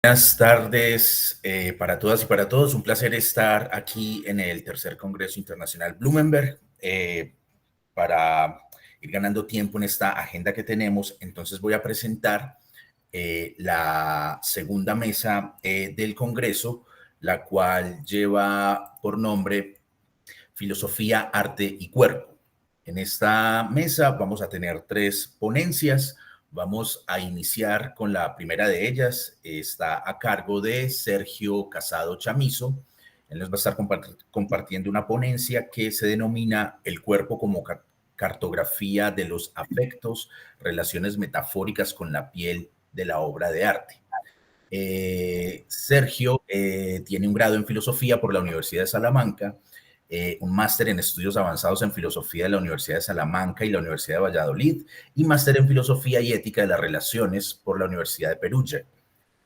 Buenas tardes para todas y para todos. Un placer estar aquí en el tercer Congreso Internacional Bloomberg para ir ganando tiempo en esta agenda que tenemos. Entonces voy a presentar la segunda mesa del Congreso, la cual lleva por nombre Filosofía, Arte y Cuerpo. En esta mesa vamos a tener 3 ponencias. Vamos a iniciar con la primera de ellas. Está a cargo de Sergio Casado Chamizo. Él nos va a estar compartiendo una ponencia que se denomina El cuerpo como cartografía de los afectos, relaciones metafóricas con la piel de la obra de arte. Sergio tiene un grado en filosofía por la Universidad de Salamanca, un máster en estudios avanzados en filosofía de la Universidad de Salamanca y la Universidad de Valladolid, y máster en filosofía y ética de las relaciones por la Universidad de Perugia.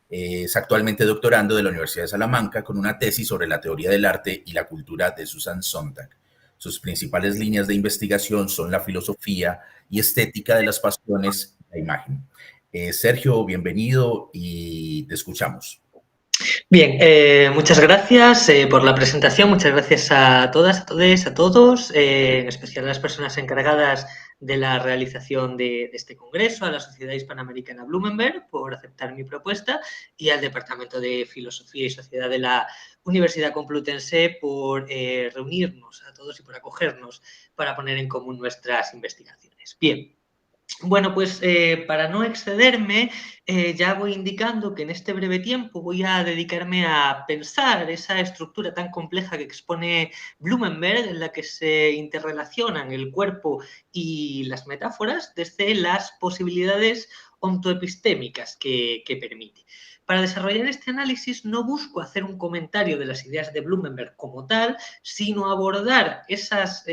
Es actualmente doctorando de la Universidad de Salamanca con una tesis sobre la teoría del arte y la cultura de Susan Sontag. Sus principales líneas de investigación son la filosofía y estética de las pasiones y la imagen. Sergio, bienvenido y te escuchamos. Bien, muchas gracias por la presentación, muchas gracias a todas, a todos, en especial a las personas encargadas de la realización de este congreso, a la Sociedad Hispanoamericana Bloomberg por aceptar mi propuesta y al Departamento de Filosofía y Sociedad de la Universidad Complutense por reunirnos a todos y por acogernos para poner en común nuestras investigaciones. Bien. Bueno, pues para no excederme, ya voy indicando que en este breve tiempo voy a dedicarme a pensar esa estructura tan compleja que expone Blumenberg, en la que se interrelacionan el cuerpo y las metáforas desde las posibilidades ontoepistémicas que permite. Para desarrollar este análisis no busco hacer un comentario de las ideas de Blumenberg como tal, sino abordar esas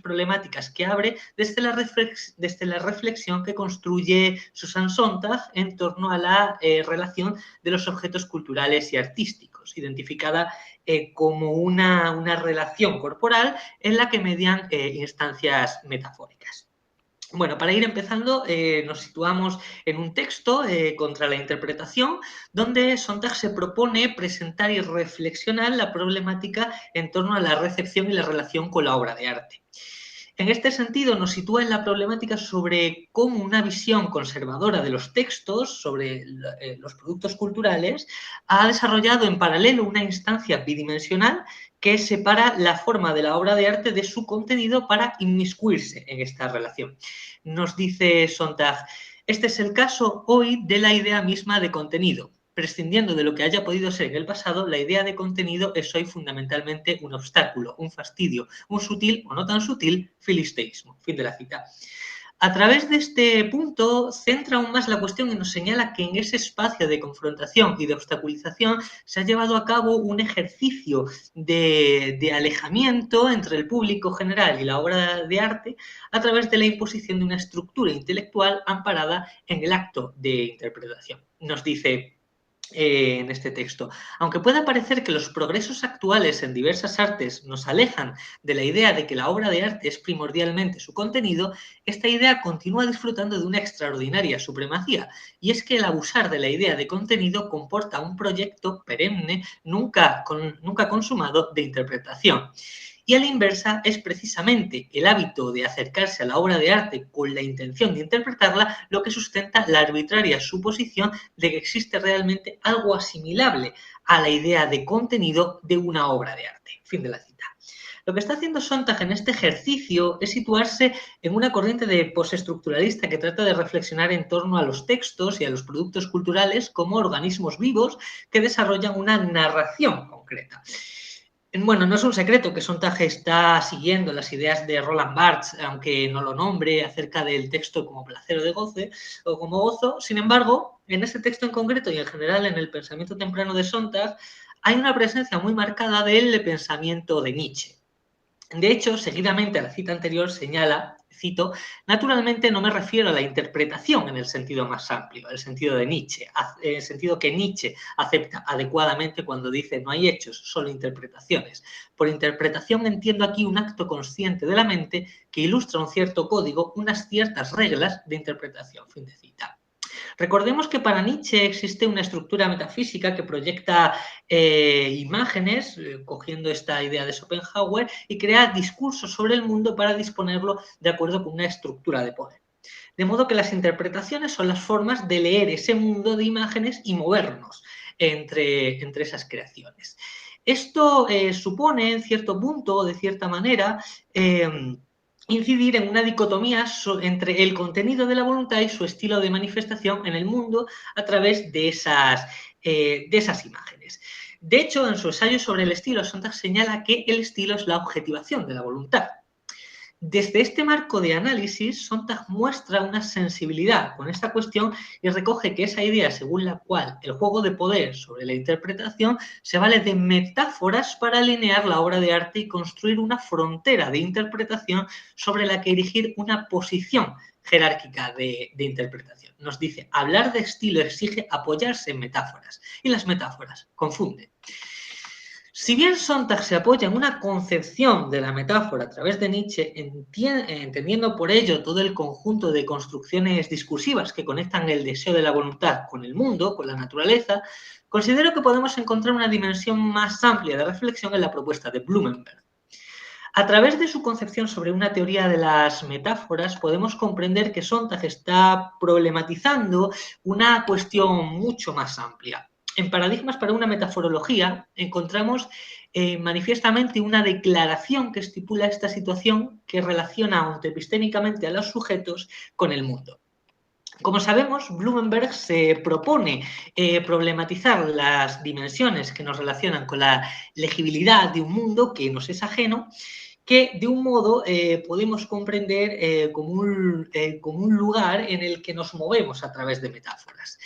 problemáticas que abre desde la reflexión que construye Susan Sontag en torno a la relación de los objetos culturales y artísticos, identificada como una relación corporal en la que median instancias metafóricas. Bueno, para ir empezando, nos situamos en un texto contra la interpretación, donde Sontag se propone presentar y reflexionar la problemática en torno a la recepción y la relación con la obra de arte. En este sentido, nos sitúa en la problemática sobre cómo una visión conservadora de los textos, sobre los productos culturales, ha desarrollado en paralelo una instancia bidimensional que separa la forma de la obra de arte de su contenido para inmiscuirse en esta relación. Nos dice Sontag, este es el caso hoy de la idea misma de contenido. Prescindiendo de lo que haya podido ser en el pasado, la idea de contenido es hoy fundamentalmente un obstáculo, un fastidio, un sutil o no tan sutil filisteísmo. Fin de la cita. A través de este punto centra aún más la cuestión y nos señala que en ese espacio de confrontación y de obstaculización se ha llevado a cabo un ejercicio de alejamiento entre el público general y la obra de arte a través de la imposición de una estructura intelectual amparada en el acto de interpretación. Nos dice en este texto. Aunque pueda parecer que los progresos actuales en diversas artes nos alejan de la idea de que la obra de arte es primordialmente su contenido, esta idea continúa disfrutando de una extraordinaria supremacía, y es que el abusar de la idea de contenido comporta un proyecto perenne, nunca consumado, de interpretación. Y a la inversa es precisamente el hábito de acercarse a la obra de arte con la intención de interpretarla lo que sustenta la arbitraria suposición de que existe realmente algo asimilable a la idea de contenido de una obra de arte. Fin de la cita. Lo que está haciendo Sontag en este ejercicio es situarse en una corriente de postestructuralista que trata de reflexionar en torno a los textos y a los productos culturales como organismos vivos que desarrollan una narración concreta. Bueno, no es un secreto que Sontag está siguiendo las ideas de Roland Barthes, aunque no lo nombre, acerca del texto como placer o de goce, o como gozo. Sin embargo, en este texto en concreto y en general en el pensamiento temprano de Sontag, hay una presencia muy marcada del pensamiento de Nietzsche. De hecho, seguidamente a la cita anterior señala, cito, naturalmente no me refiero a la interpretación en el sentido más amplio, el sentido de Nietzsche, el sentido que Nietzsche acepta adecuadamente cuando dice no hay hechos, solo interpretaciones. Por interpretación entiendo aquí un acto consciente de la mente que ilustra un cierto código, unas ciertas reglas de interpretación. Fin de cita. Recordemos que para Nietzsche existe una estructura metafísica que proyecta imágenes, cogiendo esta idea de Schopenhauer, y crea discursos sobre el mundo para disponerlo de acuerdo con una estructura de poder. De modo que las interpretaciones son las formas de leer ese mundo de imágenes y movernos entre esas creaciones. Esto supone, en cierto punto, de cierta manera, incidir en una dicotomía entre el contenido de la voluntad y su estilo de manifestación en el mundo a través de esas imágenes. De hecho, en su ensayo sobre el estilo, Sontag señala que el estilo es la objetivación de la voluntad. Desde este marco de análisis, Sontag muestra una sensibilidad con esta cuestión y recoge que esa idea según la cual el juego de poder sobre la interpretación se vale de metáforas para alinear la obra de arte y construir una frontera de interpretación sobre la que erigir una posición jerárquica de interpretación. Nos dice, hablar de estilo exige apoyarse en metáforas y las metáforas confunden. Si bien Sontag se apoya en una concepción de la metáfora a través de Nietzsche, entendiendo por ello todo el conjunto de construcciones discursivas que conectan el deseo de la voluntad con el mundo, con la naturaleza, considero que podemos encontrar una dimensión más amplia de reflexión en la propuesta de Blumenberg. A través de su concepción sobre una teoría de las metáforas, podemos comprender que Sontag está problematizando una cuestión mucho más amplia. En Paradigmas para una metaforología encontramos manifiestamente una declaración que estipula esta situación que relaciona ontoepistémicamente a los sujetos con el mundo. Como sabemos, Blumenberg se propone problematizar las dimensiones que nos relacionan con la legibilidad de un mundo que nos es ajeno, que de un modo podemos comprender como un lugar en el que nos movemos a través de metáforas.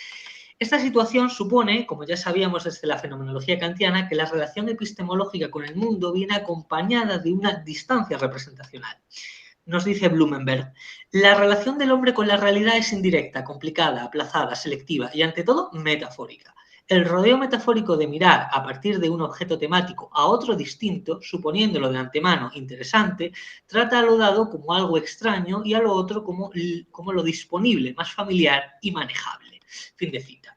Esta situación supone, como ya sabíamos desde la fenomenología kantiana, que la relación epistemológica con el mundo viene acompañada de una distancia representacional. Nos dice Blumenberg, la relación del hombre con la realidad es indirecta, complicada, aplazada, selectiva y, ante todo, metafórica. El rodeo metafórico de mirar a partir de un objeto temático a otro distinto, suponiéndolo de antemano interesante, trata a lo dado como algo extraño y a lo otro como lo disponible, más familiar y manejable. Fin de cita.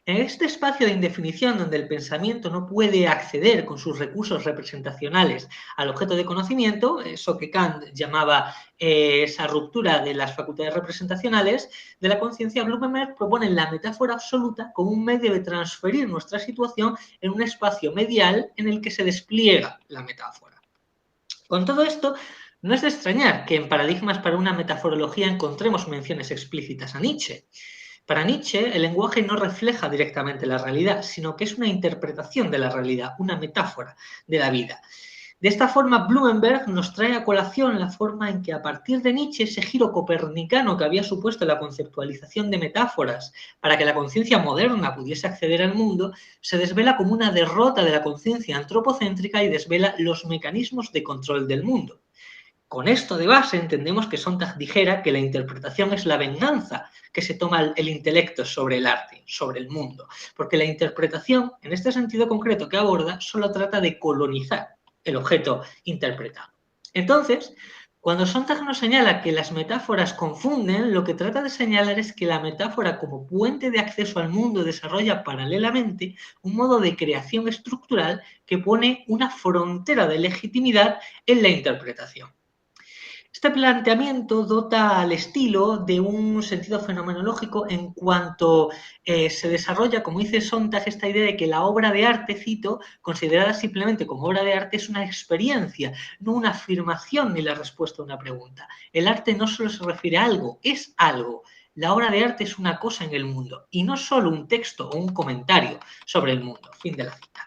En este espacio de indefinición donde el pensamiento no puede acceder con sus recursos representacionales al objeto de conocimiento, eso que Kant llamaba esa ruptura de las facultades representacionales de la conciencia, Blumenberg propone la metáfora absoluta como un medio de transferir nuestra situación en un espacio medial en el que se despliega la metáfora. Con todo esto, no es de extrañar que en Paradigmas para una metaforología encontremos menciones explícitas a Nietzsche. Para Nietzsche, el lenguaje no refleja directamente la realidad, sino que es una interpretación de la realidad, una metáfora de la vida. De esta forma, Blumenberg nos trae a colación la forma en que a partir de Nietzsche ese giro copernicano que había supuesto la conceptualización de metáforas para que la conciencia moderna pudiese acceder al mundo, se desvela como una derrota de la conciencia antropocéntrica y desvela los mecanismos de control del mundo. Con esto de base entendemos que Sontag dijera que la interpretación es la venganza que se toma el intelecto sobre el arte, sobre el mundo, porque la interpretación, en este sentido concreto que aborda, solo trata de colonizar el objeto interpretado. Entonces, cuando Sontag nos señala que las metáforas confunden, lo que trata de señalar es que la metáfora como puente de acceso al mundo desarrolla paralelamente un modo de creación estructural que pone una frontera de legitimidad en la interpretación. Este planteamiento dota al estilo de un sentido fenomenológico en cuanto se desarrolla, como dice Sontag, esta idea de que la obra de arte, cito, considerada simplemente como obra de arte, es una experiencia, no una afirmación ni la respuesta a una pregunta. El arte no solo se refiere a algo, es algo. La obra de arte es una cosa en el mundo y no solo un texto o un comentario sobre el mundo. Fin de la cita.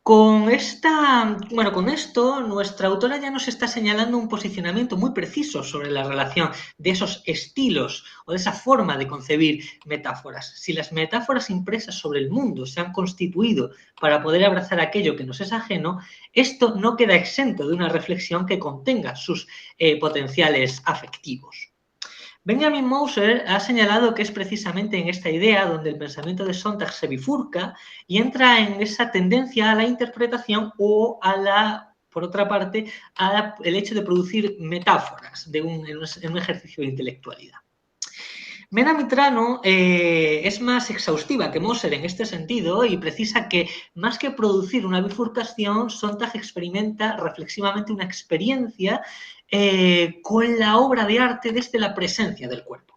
Con esto, nuestra autora ya nos está señalando un posicionamiento muy preciso sobre la relación de esos estilos o de esa forma de concebir metáforas. Si las metáforas impresas sobre el mundo se han constituido para poder abrazar aquello que nos es ajeno, esto no queda exento de una reflexión que contenga sus potenciales afectivos. Benjamin Moser ha señalado que es precisamente en esta idea donde el pensamiento de Sontag se bifurca y entra en esa tendencia a la interpretación o por otra parte, el hecho de producir metáforas en un ejercicio de intelectualidad. Mena Mitrano es más exhaustiva que Moser en este sentido y precisa que más que producir una bifurcación, Sontag experimenta reflexivamente una experiencia con la obra de arte desde la presencia del cuerpo.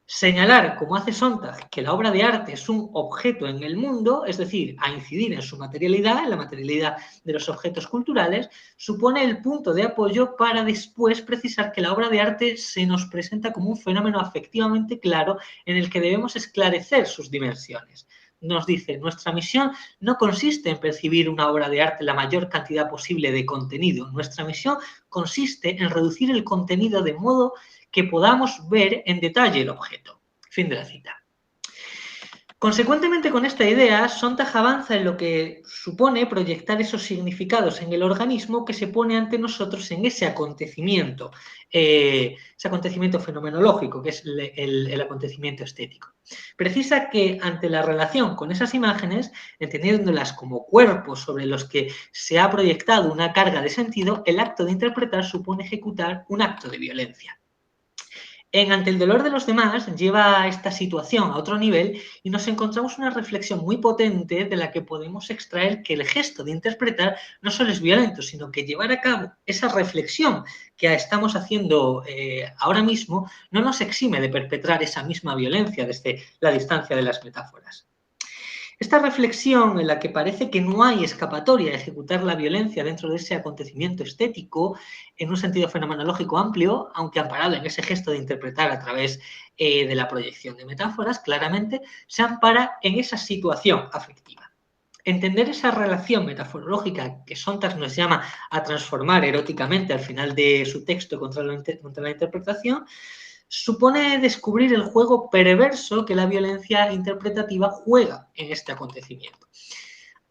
Señalar, como hace Sontag, que la obra de arte es un objeto en el mundo, es decir, a incidir en su materialidad, en la materialidad de los objetos culturales, supone el punto de apoyo para después precisar que la obra de arte se nos presenta como un fenómeno afectivamente claro en el que debemos esclarecer sus dimensiones. Nos dice, nuestra misión no consiste en percibir una obra de arte la mayor cantidad posible de contenido. Nuestra misión consiste en reducir el contenido de modo que podamos ver en detalle el objeto. Fin de la cita. Consecuentemente con esta idea, Sontag avanza en lo que supone proyectar esos significados en el organismo que se pone ante nosotros en ese acontecimiento fenomenológico, que es el acontecimiento estético. Precisa que ante la relación con esas imágenes, entendiéndolas como cuerpos sobre los que se ha proyectado una carga de sentido, el acto de interpretar supone ejecutar un acto de violencia. En Ante el dolor de los demás lleva esta situación a otro nivel y nos encontramos una reflexión muy potente de la que podemos extraer que el gesto de interpretar no solo es violento, sino que llevar a cabo esa reflexión que estamos haciendo ahora mismo no nos exime de perpetrar esa misma violencia desde la distancia de las metáforas. Esta reflexión en la que parece que no hay escapatoria de ejecutar la violencia dentro de ese acontecimiento estético en un sentido fenomenológico amplio, aunque amparado en ese gesto de interpretar a través de la proyección de metáforas, claramente se ampara en esa situación afectiva. Entender esa relación metaforológica que Sontag nos llama a transformar eróticamente al final de su texto contra la interpretación supone descubrir el juego perverso que la violencia interpretativa juega en este acontecimiento.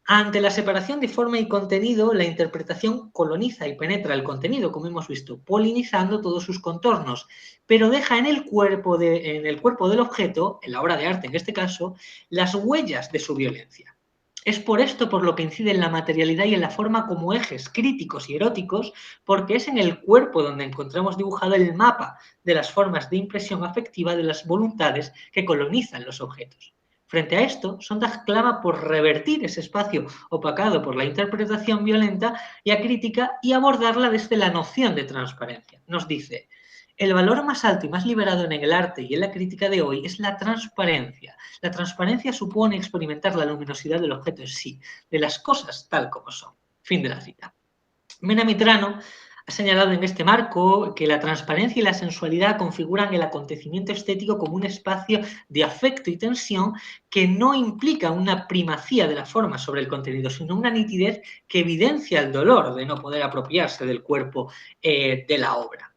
Ante la separación de forma y contenido, la interpretación coloniza y penetra el contenido, como hemos visto, polinizando todos sus contornos, pero deja en el cuerpo del objeto, en la obra de arte en este caso, las huellas de su violencia. Es por esto por lo que incide en la materialidad y en la forma como ejes críticos y eróticos, porque es en el cuerpo donde encontramos dibujado el mapa de las formas de impresión afectiva de las voluntades que colonizan los objetos. Frente a esto, Sontag clama por revertir ese espacio opacado por la interpretación violenta y acrítica y abordarla desde la noción de transparencia. Nos dice, el valor más alto y más liberado en el arte y en la crítica de hoy es la transparencia. La transparencia supone experimentar la luminosidad del objeto en sí, de las cosas tal como son. Fin de la cita. Mena Mitrano ha señalado en este marco que la transparencia y la sensualidad configuran el acontecimiento estético como un espacio de afecto y tensión que no implica una primacía de la forma sobre el contenido, sino una nitidez que evidencia el dolor de no poder apropiarse del cuerpo de la obra.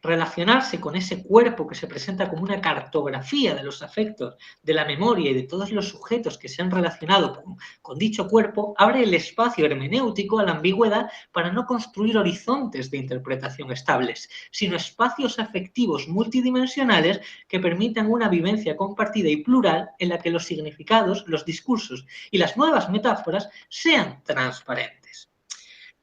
Relacionarse con ese cuerpo que se presenta como una cartografía de los afectos, de la memoria y de todos los sujetos que se han relacionado con dicho cuerpo, abre el espacio hermenéutico a la ambigüedad para no construir horizontes de interpretación estables, sino espacios afectivos multidimensionales que permitan una vivencia compartida y plural en la que los significados, los discursos y las nuevas metáforas sean transparentes.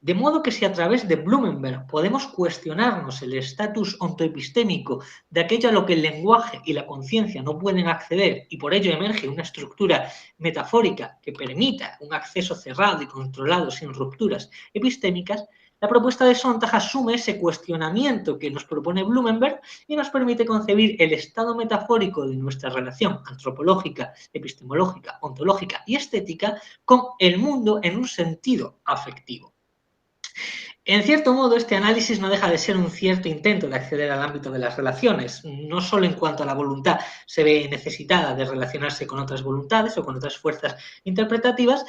De modo que si a través de Blumenberg podemos cuestionarnos el estatus ontoepistémico de aquello a lo que el lenguaje y la conciencia no pueden acceder y por ello emerge una estructura metafórica que permita un acceso cerrado y controlado sin rupturas epistémicas, la propuesta de Sontag asume ese cuestionamiento que nos propone Blumenberg y nos permite concebir el estado metafórico de nuestra relación antropológica, epistemológica, ontológica y estética con el mundo en un sentido afectivo. En cierto modo, este análisis no deja de ser un cierto intento de acceder al ámbito de las relaciones, no solo en cuanto a la voluntad se ve necesitada de relacionarse con otras voluntades o con otras fuerzas interpretativas,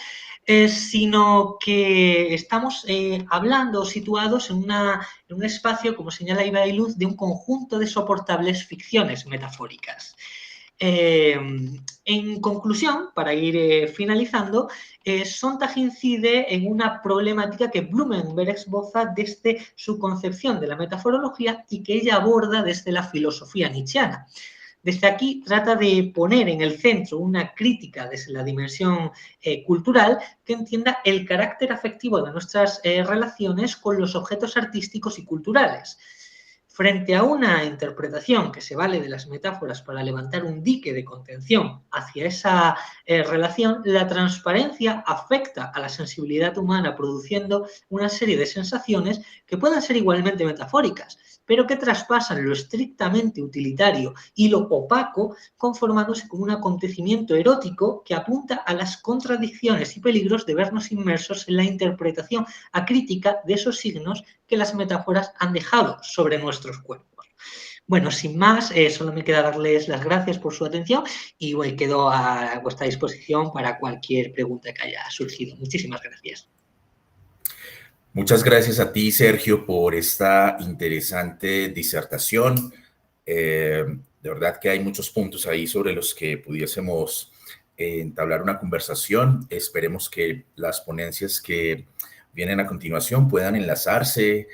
sino que estamos hablando o situados en un espacio, como señala Iba y Luz, de un conjunto de soportables ficciones metafóricas. En conclusión, para ir finalizando, Sontag incide en una problemática que Blumenberg esboza desde su concepción de la metaforología y que ella aborda desde la filosofía nietzscheana. Desde aquí trata de poner en el centro una crítica desde la dimensión cultural que entienda el carácter afectivo de nuestras relaciones con los objetos artísticos y culturales. Frente a una interpretación que se vale de las metáforas para levantar un dique de contención hacia esa relación, la transparencia afecta a la sensibilidad humana, produciendo una serie de sensaciones que puedan ser igualmente metafóricas, pero que traspasan lo estrictamente utilitario y lo opaco, conformándose como un acontecimiento erótico que apunta a las contradicciones y peligros de vernos inmersos en la interpretación acrítica de esos signos que las metáforas han dejado sobre nuestros cuerpos. Bueno, sin más, solo me queda darles las gracias por su atención y bueno, quedo a vuestra disposición para cualquier pregunta que haya surgido. Muchísimas gracias. Muchas gracias a ti, Sergio, por esta interesante disertación. De verdad que hay muchos puntos ahí sobre los que pudiésemos entablar una conversación. Esperemos que las ponencias que vienen a continuación puedan enlazarse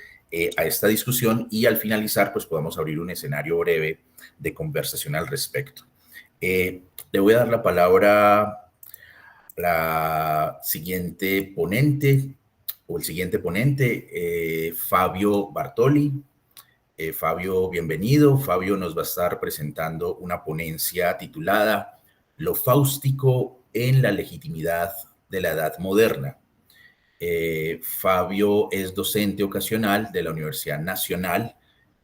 a esta discusión y al finalizar pues podamos abrir un escenario breve de conversación al respecto. Le voy a dar la palabra a la siguiente ponente o el siguiente ponente, Fabio Bartoli. Fabio, bienvenido. Fabio nos va a estar presentando una ponencia titulada Lo fáustico en la legitimidad de la Edad Moderna. Fabio es docente ocasional de la Universidad Nacional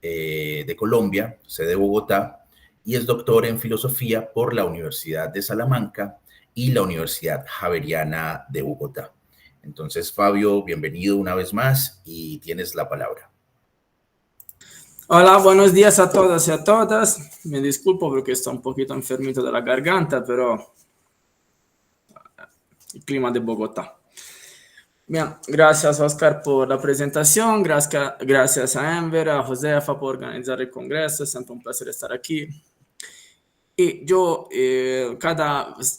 de Colombia, sede Bogotá, y es doctor en filosofía por la Universidad de Salamanca y la Universidad Javeriana de Bogotá. Entonces, Fabio, bienvenido una vez más y tienes la palabra. Hola, buenos días a todas y a todas. Me disculpo porque estoy un poquito enfermito de la garganta, pero el clima de Bogotá. Bien, gracias Oscar por la presentación, gracias a Enver, a Josefa por organizar el congreso, es siempre un placer estar aquí. Y yo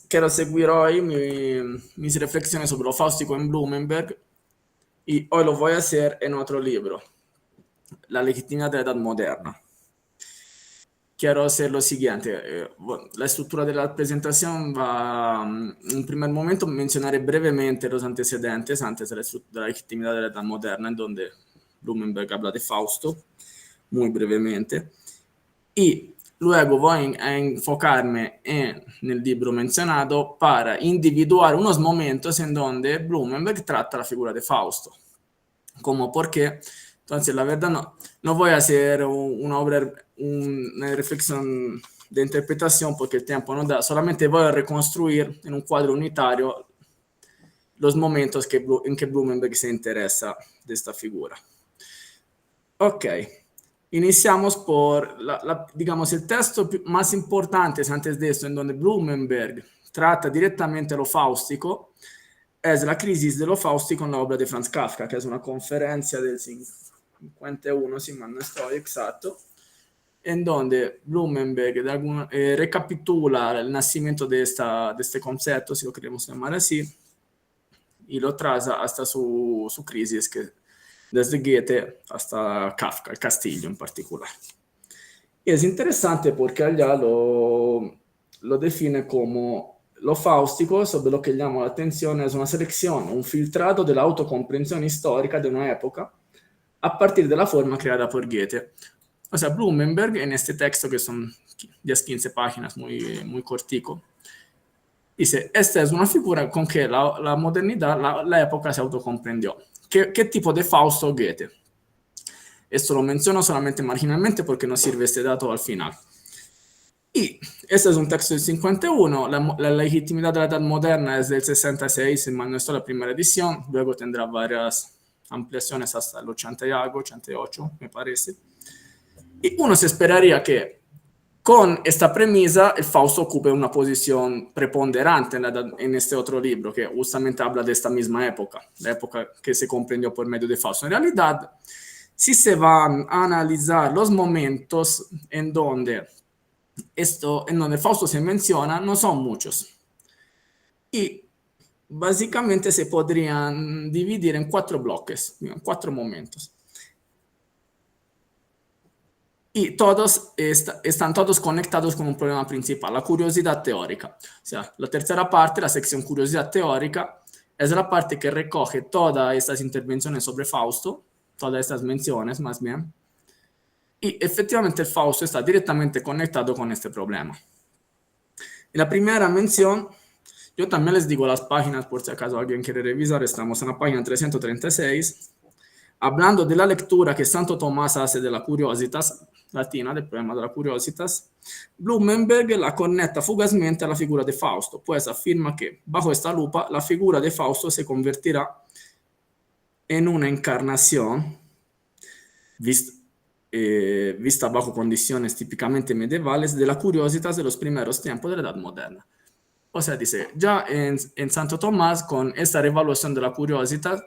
quiero seguir hoy mis reflexiones sobre lo fáustico en Blumenberg y hoy lo voy a hacer en otro libro, La legitimidad de la Edad Moderna. Quiero hacer lo siguiente, la estructura de la presentación va, en primer momento, mencionaré brevemente los antecedentes antes de la legitimidad de la Edad Moderna, en donde Blumenberg habla de Fausto, muy brevemente, y luego voy a enfocarme en el libro mencionado para individuar unos momentos en donde Blumenberg trata la figura de Fausto, como por qué. Entonces, la verdad, no voy a hacer una reflexión de interpretación porque el tiempo no da, solamente voy a reconstruir en un cuadro unitario los momentos en que Blumenberg se interesa de esta figura. Ok. Iniciamos por, digamos, el texto más importante antes de esto, en donde Blumenberg trata directamente lo fáustico, es La crisis de lo fáustico en la obra de Franz Kafka, que es una conferencia del 51, si mal no estoy exacto, en donde Blumenberg recapitula el nacimiento de este concepto, si lo queremos llamar así, y lo traza hasta su crisis, que desde Goethe hasta Kafka, el Castillo en particular. Y es interesante porque allá lo define como lo fáustico, sobre lo que llama la atención, es una selección, un filtrado de la autocomprensión histórica de una época a partir de la forma creada por Goethe. O sea, Blumenberg, en este texto, que son 10-15 páginas, muy, muy cortico, dice, esta es una figura con que la modernidad, la época se autocomprendió. ¿Qué tipo de Fausto Goethe? Esto lo menciono solamente marginalmente porque nos sirve este dato al final. Y este es un texto del 51, la legitimidad de la Edad Moderna es del 66, si mal no estoy, la primera edición, luego tendrá varias ampliaciones hasta el 80 y algo, 88 me parece. Y uno se esperaría que con esta premisa el Fausto ocupe una posición preponderante en este otro libro que justamente habla de esta misma época, la época que se comprendió por medio de Fausto. En realidad, si se van a analizar los momentos en donde Fausto se menciona, no son muchos. Y básicamente se podrían dividir en 4 bloques, 4 momentos. Y todos están todos conectados con un problema principal, la curiosidad teórica. O sea, la tercera parte, la sección curiosidad teórica, es la parte que recoge todas estas intervenciones sobre Fausto, todas estas menciones más bien, Y efectivamente el Fausto está directamente conectado con este problema. En la primera mención, yo también les digo las páginas por si acaso alguien quiere revisar, estamos en la página 336, hablando de la lectura que Santo Tomás hace de la curiositas latina, del problema de la curiositas. Blumenberg la conecta fugazmente a la figura de Fausto, pues afirma que bajo esta lupa la figura de Fausto se convertirá en una encarnación vista bajo condiciones típicamente medievales de la curiositas de los primeros tiempos de la Edad Moderna. O sea, dice, ya en Santo Tomás, con esta revaluación de la curiosidad,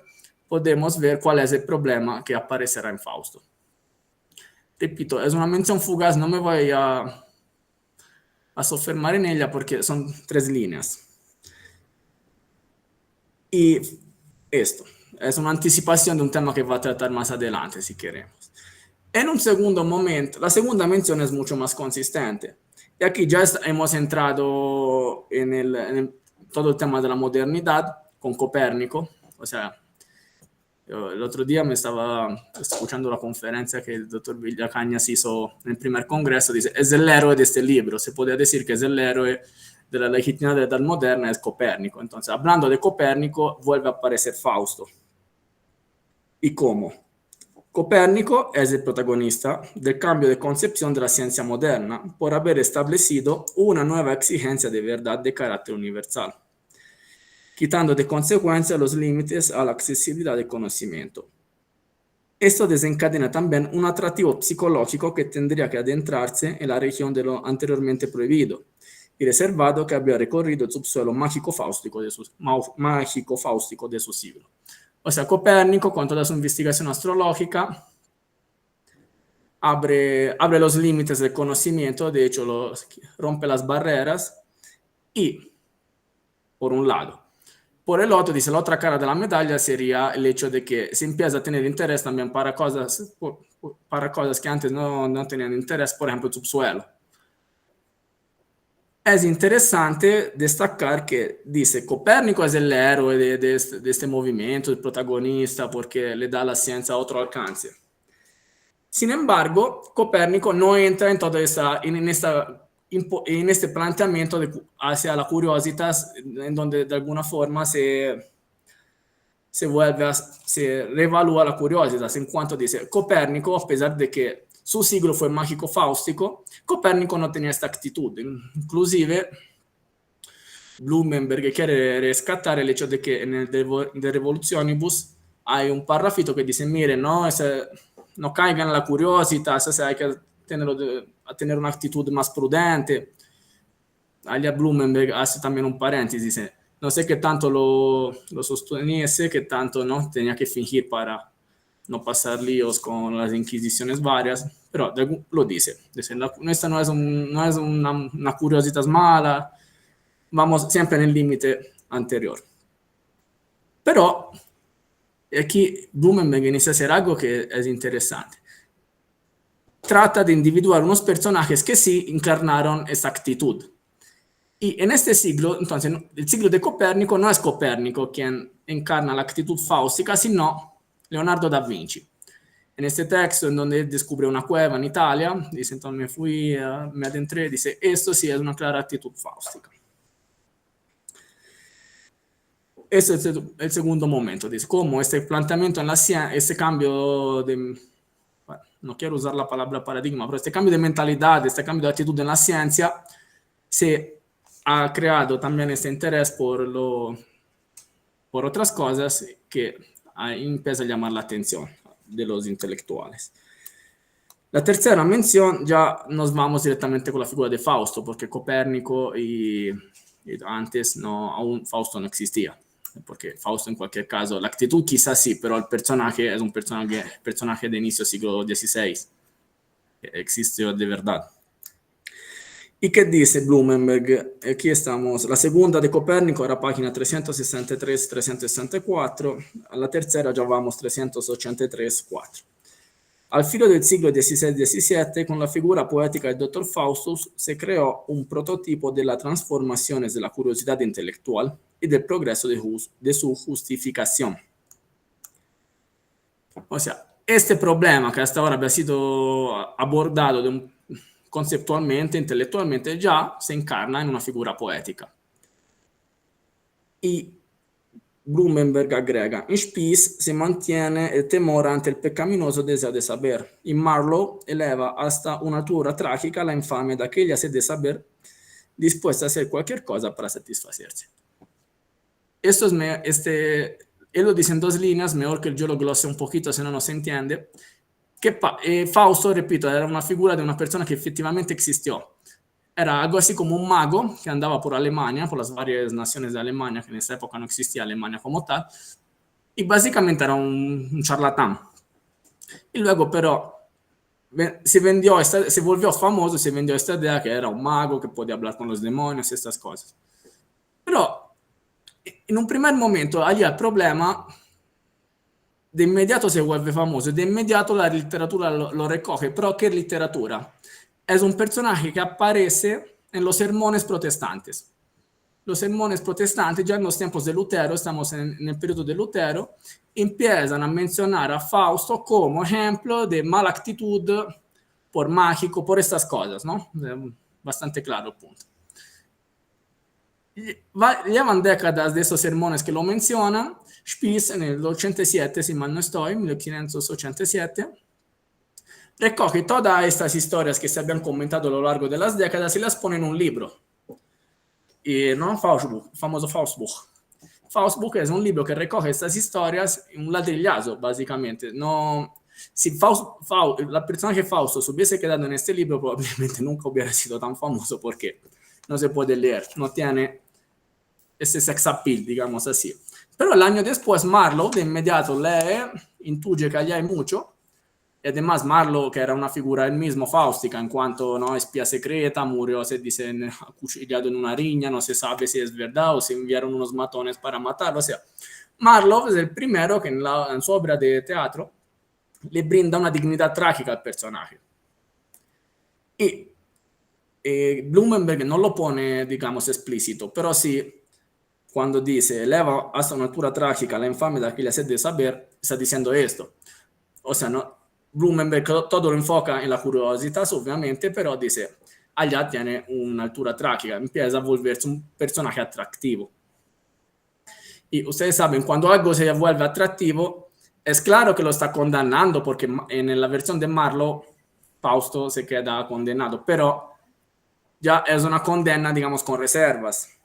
podemos ver cuál es el problema que aparecerá en Fausto. Repito, es una mención fugaz, no me voy a soffermare en ella porque son 3 líneas. Y esto es una anticipación de un tema que va a tratar más adelante, si queremos. En un segundo momento, la segunda mención es mucho más consistente. Y aquí ya hemos entrado en todo el tema de la modernidad con Copérnico. O sea, el otro día me estaba escuchando la conferencia que el doctor Villacañas hizo en el primer congreso. Dice, es el héroe de este libro. Se podría decir que es el héroe de la legitimidad de la Edad Moderna, es Copérnico. Entonces, hablando de Copérnico, vuelve a aparecer Fausto. ¿Y cómo? Copérnico es el protagonista del cambio de concepción de la ciencia moderna por haber establecido una nueva exigencia de verdad de carácter universal, quitando de consecuencia los límites a la accesibilidad del conocimiento. Esto desencadena también un atractivo psicológico que tendría que adentrarse en la región de lo anteriormente prohibido y reservado que había recorrido el subsuelo mágico-fáustico de su siglo. O sea, Copérnico, con toda su investigación astrológica, abre los límites del conocimiento, de hecho, rompe las barreras y, por un lado. Por el otro, dice, la otra cara de la medalla sería el hecho de que se empieza a tener interés también para cosas que antes no tenían interés, por ejemplo, el subsuelo. Es interesante destacar que dice Copérnico es el héroe de este movimiento, el protagonista, porque le da a la ciencia otro alcance. Sin embargo, Copérnico no entra en toda en este planteamiento hacia la curiosidad, en donde de alguna forma se reevalúa la curiosidad, en cuanto dice Copérnico, a pesar de que su siglo fue mágico-fáustico, Copérnico no tenía esta actitud. Inclusive, Blumenberg quiere rescatar el hecho de que en el de Revolutionibus hay un párrafito que dice, mire, no caigan en la curiosidad, o sea, hay que tener una actitud más prudente. Allá Blumenberg hace también un paréntesis, dice, no sé qué tanto lo sosteniese, qué tanto no tenía que fingir para no pasar líos con las inquisiciones varias, pero lo dice esta no es una curiosidad mala, vamos siempre en el límite anterior. Pero aquí Blumenberg inicia a hacer algo que es interesante. Trata de individuar unos personajes que sí encarnaron esta actitud. Y en este siglo, entonces, el siglo de Copérnico no es Copérnico quien encarna la actitud fáustica, sino Leonardo da Vinci. En este texto, en donde descubre una cueva en Italia, dice, entonces me adentré, dice, esto sí es una clara actitud fáustica. Ese es el segundo momento, dice, cómo este planteamiento en la ciencia, este cambio de, bueno, no quiero usar la palabra paradigma, pero este cambio de mentalidad, este cambio de actitud en la ciencia, se ha creado también este interés por otras cosas que empieza a llamar la atención de los intelectuales. La tercera mención, ya nos vamos directamente con la figura de Fausto, porque Copérnico y antes aún Fausto no existía, porque Fausto en cualquier caso, la actitud quizás sí, pero el personaje es un personaje de inicio siglo XVI, que existió de verdad. ¿Y qué dice Blumenberg? Aquí estamos, la segunda de Copérnico era página 363-364, a la tercera ya vamos 383-4. Al filo del siglo XVI-XVII, con la figura poética del Dr. Faustus, se creó un prototipo de las transformaciones de la curiosidad intelectual y del progreso de su justificación. O sea, este problema que hasta ahora había sido abordado conceptualmente, intelectualmente, ya se encarna en una figura poética. Y Blumenberg agrega, en Spies se mantiene el temor ante el pecaminoso deseo de saber. Y Marlowe eleva hasta una altura trágica la infamia de aquella sed de saber dispuesta a hacer cualquier cosa para satisfacerse. Esto es él lo dice en 2 líneas, mejor que yo lo glose un poquito, si no, no se entiende. Que Fausto, repito, era una figura de una persona que efectivamente existió. Era algo así como un mago que andaba por Alemania, por las varias naciones de Alemania, que en esa época no existía Alemania como tal, y básicamente era un charlatán. Y luego, pero, se volvió famoso, se vendió esta idea que era un mago, que podía hablar con los demonios y estas cosas. Pero, en un primer momento, allí el problema, de inmediato se vuelve famoso, de inmediato la literatura lo recoge, pero ¿qué literatura? Es un personaje que aparece en los sermones protestantes. Los sermones protestantes, ya en los tiempos de Lutero, estamos en el periodo de Lutero, empiezan a mencionar a Fausto como ejemplo de mala actitud, por mágico, por estas cosas, ¿no? Bastante claro el punto. Llevan décadas de esos sermones que lo mencionan. Spies en el 87, si mal no estoy, 1587, recoge todas estas historias que se habían comentado a lo largo de las décadas y las pone en un libro. Y no Faustbuch, el famoso Faustbuch. Faustbuch es un libro que recoge estas historias en un ladrillazo, básicamente. No, si la personaje Fausto se hubiese quedado en este libro, probablemente nunca hubiera sido tan famoso porque no se puede leer, no tiene ese sex appeal, digamos así. Pero el año después Marlowe de inmediato lee, intuye que allá hay mucho. Y además Marlowe, que era una figura él mismo fáustica, en cuanto no espía secreta, murió, se dice, acuchillado en una riña, no se sabe si es verdad o si enviaron unos matones para matarlo. O sea, Marlowe es el primero que en su obra de teatro le brinda una dignidad trágica al personaje. Y Blumenberg no lo pone, digamos, explícito, pero sí, cuando dice, eleva hasta una altura trágica la infamia de aquella sed de saber, está diciendo esto. O sea, no, Blumenberg todo lo enfoca en la curiosidad, obviamente, pero dice, allá tiene una altura trágica, empieza a volverse un personaje atractivo. Y ustedes saben, cuando algo se vuelve atractivo, es claro que lo está condenando, porque en la versión de Marlowe, Fausto se queda condenado, pero ya es una condena, digamos, con reservas.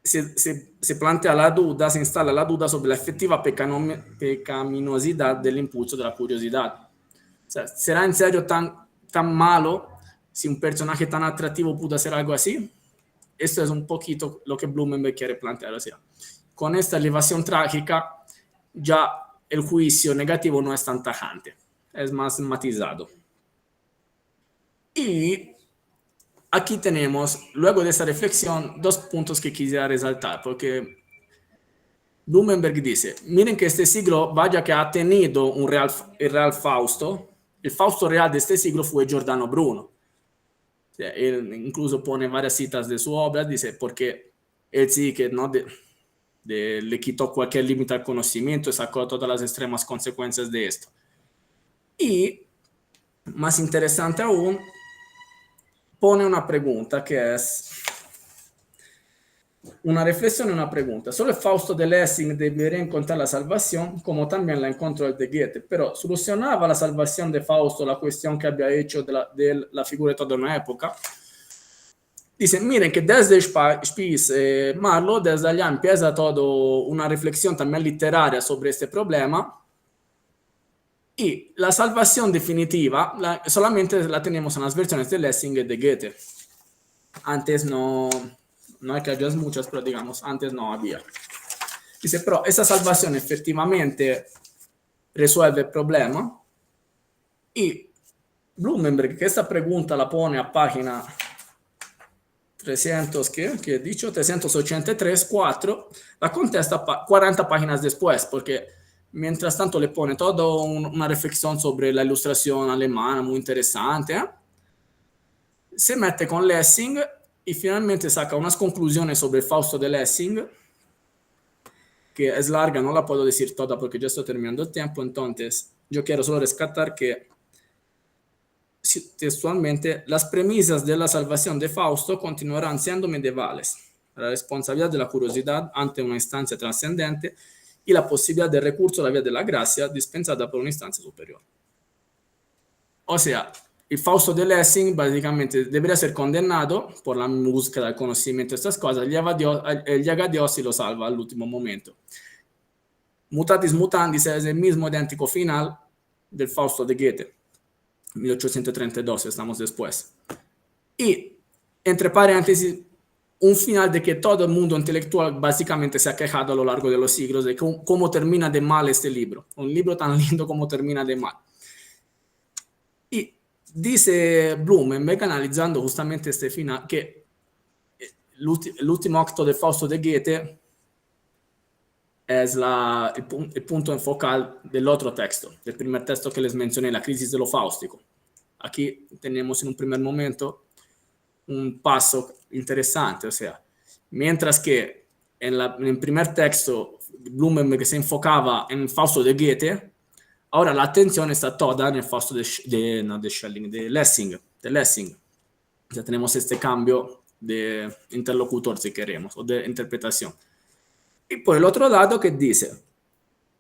Se plantea la duda, se instala la duda sobre la efectiva pecaminosidad del impulso de la curiosidad. O sea, ¿será en serio tan malo si un personaje tan atractivo pudo hacer algo así? Esto es un poquito lo que Blumenberg quiere plantear. O sea, con esta elevación trágica, ya el juicio negativo no es tan tajante, es más matizado. Y aquí tenemos, luego de esa reflexión, 2 puntos que quisiera resaltar, porque Blumenberg dice, miren que este siglo, vaya que ha tenido el real Fausto, el Fausto real de este siglo fue Giordano Bruno. O sea, él incluso pone varias citas de su obra, dice, porque él sí que no le quitó cualquier límite al conocimiento y sacó todas las extremas consecuencias de esto. Y, más interesante aún, pone una pregunta que es una reflexión y una pregunta. Solo el Fausto de Lessing debería encontrar la salvación, como también la encontró el de Goethe, pero ¿solucionaba la salvación de Fausto la cuestión que había hecho de la figura de toda una época? Dicen, miren que desde Spies, Marlowe, desde allá empieza toda una reflexión también literaria sobre este problema. Y la salvación definitiva solamente la tenemos en las versiones de Lessing y de Goethe. Antes no hay que había muchas, pero digamos, antes no había. Dice, pero esa salvación efectivamente resuelve el problema. Y Blumenberg, que esta pregunta la pone a página 300, ¿qué he dicho? 383, 4, la contesta 40 páginas después, porque mientras tanto le pone toda una reflexión sobre la ilustración alemana muy interesante. Se mete con Lessing y finalmente saca unas conclusiones sobre el Fausto de Lessing. que es larga, no la puedo decir toda porque ya estoy terminando el tiempo, entonces yo quiero solo rescatar que textualmente las premisas de la salvación de Fausto continuarán siendo medievales, la responsabilidad de la curiosidad ante una instancia trascendente y la posibilidad de recurso a la vía de la gracia dispensada por una instancia superior. O sea, el Fausto de Lessing básicamente debería ser condenado por la búsqueda del conocimiento de estas cosas, él llega a Dios y lo salva al último momento. Mutatis mutandis es el mismo idéntico final del Fausto de Goethe, 1832, estamos después. Y, entre paréntesis, un final de que todo el mundo intelectual básicamente se ha quejado a lo largo de los siglos de cómo termina de mal este libro. Un libro tan lindo como termina de mal. Y dice Blumenberg, analizando justamente este final, que el último acto de Fausto de Goethe es el punto focal del otro texto, del primer texto que les mencioné, la crisis de lo fáustico. Aquí tenemos en un primer momento un paso interesante, o sea, mientras que en el primer texto Blumenberg se enfocaba en Fausto de Goethe, ahora la atención está toda en el Fausto de Lessing. Ya tenemos este cambio de interlocutor, si queremos, o de interpretación. Y por el otro lado, que dice,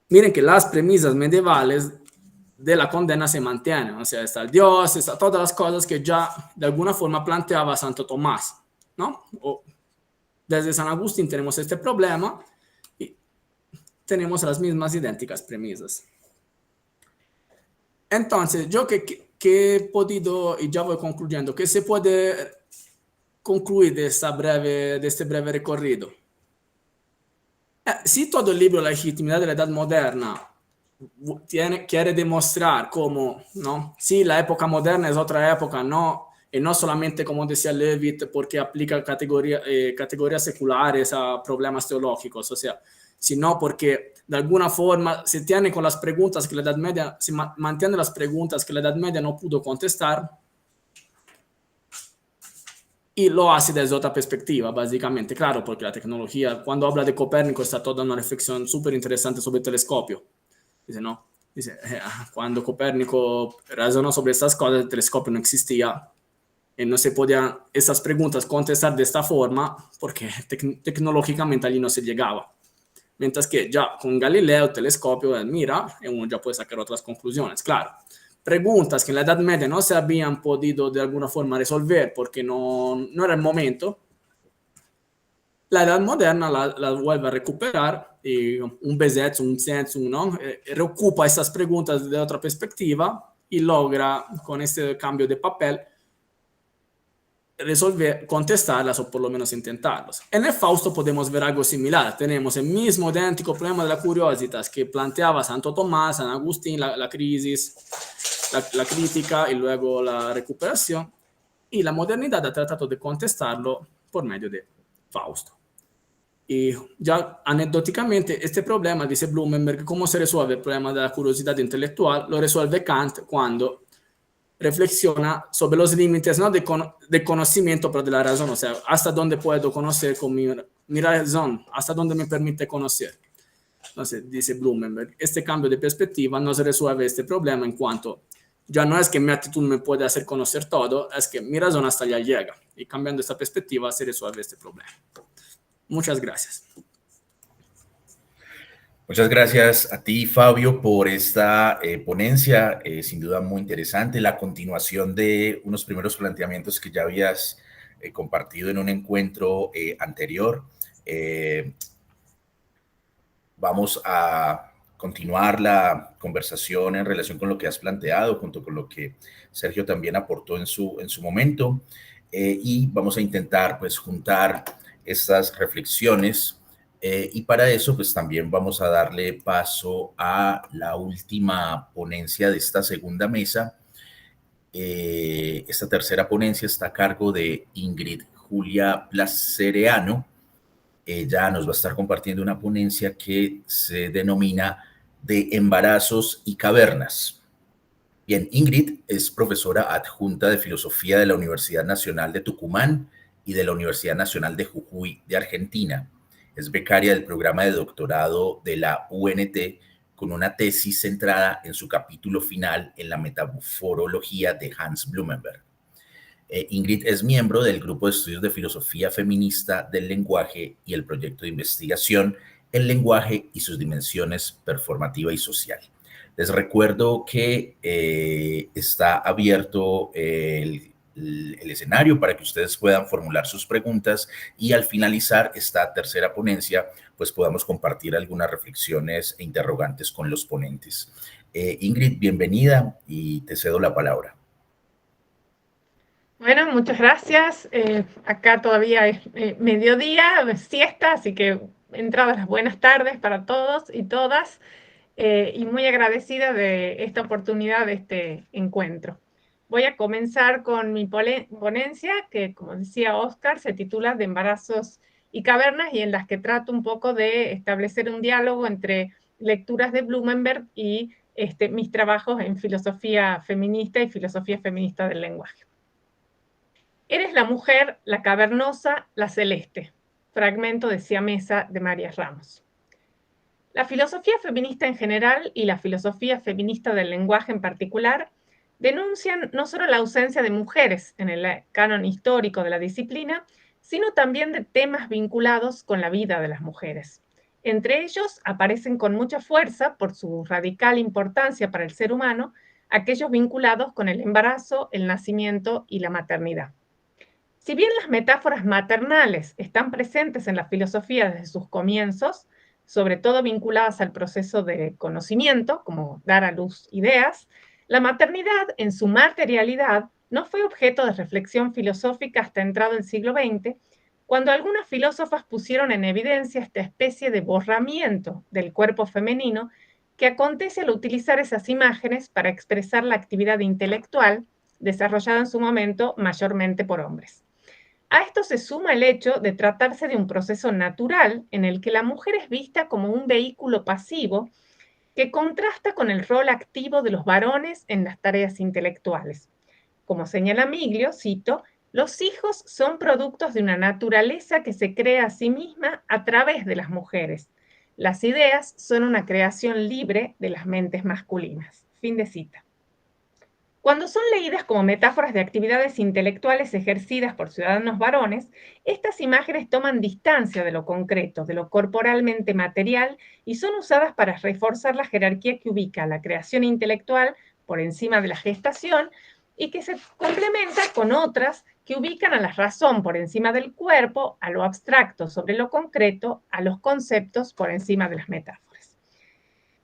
miren que las premisas medievales de la condena se mantienen, o sea, está el Dios, está todas las cosas que ya de alguna forma planteaba Santo Tomás, ¿no? O desde San Agustín tenemos este problema y tenemos las mismas idénticas premisas. Entonces, yo que he podido, y ya voy concluyendo, que se puede concluir de este breve recorrido. Si todo el libro La legitimidad de la Edad Moderna quiere demostrar cómo, ¿no? Sí, la época moderna es otra época, ¿no? Y no solamente, como decía Levitt, porque aplica categorías seculares a problemas teológicos, o sea, sino porque de alguna forma se tiene con las preguntas que la Edad Media, se mantiene las preguntas que la Edad Media no pudo contestar, y lo hace desde otra perspectiva, básicamente, claro, porque la tecnología, cuando habla de Copérnico, está toda una reflexión súper interesante sobre el telescopio. Dice, no, dice, cuando Copérnico razonó sobre estas cosas, el telescopio no existía y no se podían esas preguntas contestar de esta forma porque tecnológicamente allí no se llegaba. Mientras que ya con Galileo, el telescopio mira y uno ya puede sacar otras conclusiones, claro. Preguntas que en la Edad Media no se habían podido de alguna forma resolver porque no era el momento, la Edad Moderna la vuelve a recuperar y un Bezetz, un Zenz, ¿no? Reocupa estas preguntas de otra perspectiva y logra con este cambio de papel resolver, contestarlas o por lo menos intentarlos. En el Fausto podemos ver algo similar. Tenemos el mismo idéntico problema de la curiosidad que planteaba Santo Tomás, San Agustín, la crisis, la crítica y luego la recuperación. Y la modernidad ha tratado de contestarlo por medio de Fausto. Y ya anecdóticamente, este problema, dice Blumenberg, ¿cómo se resuelve el problema de la curiosidad intelectual? Lo resuelve Kant cuando reflexiona sobre los límites, no de conocimiento, pero de la razón, o sea, hasta dónde puedo conocer con mi razón, hasta dónde me permite conocer. Entonces, dice Blumenberg, este cambio de perspectiva no se resuelve este problema en cuanto ya no es que mi actitud me puede hacer conocer todo, es que mi razón hasta allá llega. Y cambiando esta perspectiva se resuelve este problema. Muchas gracias. Muchas gracias a ti, Fabio, por esta ponencia, sin duda muy interesante, la continuación de unos primeros planteamientos que ya habías compartido en un encuentro anterior. Vamos a continuar la conversación en relación con lo que has planteado, junto con lo que Sergio también aportó en su momento, y vamos a intentar pues juntar estas reflexiones. Y para eso, pues también vamos a darle paso a la última ponencia de esta segunda mesa. Esta tercera ponencia está a cargo de Ingrid Julia Placereano. Ella nos va a estar compartiendo una ponencia que se denomina de embarazos y cavernas. Bien, Ingrid es profesora adjunta de filosofía de la Universidad Nacional de Tucumán y de la Universidad Nacional de Jujuy de Argentina. Es becaria del programa de doctorado de la UNT con una tesis centrada en su capítulo final en la metaforología de Hans Blumenberg. Ingrid es miembro del Grupo de Estudios de Filosofía Feminista del Lenguaje y el proyecto de investigación El lenguaje y sus dimensiones performativa y social. Les recuerdo que está abierto el escenario para que ustedes puedan formular sus preguntas y al finalizar esta tercera ponencia, pues podamos compartir algunas reflexiones e interrogantes con los ponentes. Ingrid, bienvenida y te cedo la palabra. Bueno, muchas gracias. Acá todavía es mediodía, siesta, así que entradas las buenas tardes para todos y todas. Y muy agradecida de esta oportunidad, de este encuentro. Voy a comenzar con mi ponencia, que como decía Oscar, se titula De embarazos y cavernas, y en las que trato un poco de establecer un diálogo entre lecturas de Blumenberg y mis trabajos en filosofía feminista y filosofía feminista del lenguaje. Eres la mujer, la cavernosa, la celeste. Fragmento de Siamesa de María Ramos. La filosofía feminista en general y la filosofía feminista del lenguaje en particular denuncian no solo la ausencia de mujeres en el canon histórico de la disciplina, sino también de temas vinculados con la vida de las mujeres. Entre ellos aparecen con mucha fuerza, por su radical importancia para el ser humano, aquellos vinculados con el embarazo, el nacimiento y la maternidad. Si bien las metáforas maternales están presentes en la filosofía desde sus comienzos, sobre todo vinculadas al proceso de conocimiento, como dar a luz ideas, la maternidad en su materialidad no fue objeto de reflexión filosófica hasta entrado el siglo XX, cuando algunas filósofas pusieron en evidencia esta especie de borramiento del cuerpo femenino que acontece al utilizar esas imágenes para expresar la actividad intelectual desarrollada en su momento mayormente por hombres. A esto se suma el hecho de tratarse de un proceso natural en el que la mujer es vista como un vehículo pasivo que contrasta con el rol activo de los varones en las tareas intelectuales. Como señala Miglio, cito, los hijos son productos de una naturaleza que se crea a sí misma a través de las mujeres. Las ideas son una creación libre de las mentes masculinas. Fin de cita. Cuando son leídas como metáforas de actividades intelectuales ejercidas por ciudadanos varones, estas imágenes toman distancia de lo concreto, de lo corporalmente material, y son usadas para reforzar la jerarquía que ubica a la creación intelectual por encima de la gestación y que se complementa con otras que ubican a la razón por encima del cuerpo, a lo abstracto sobre lo concreto, a los conceptos por encima de las metáforas.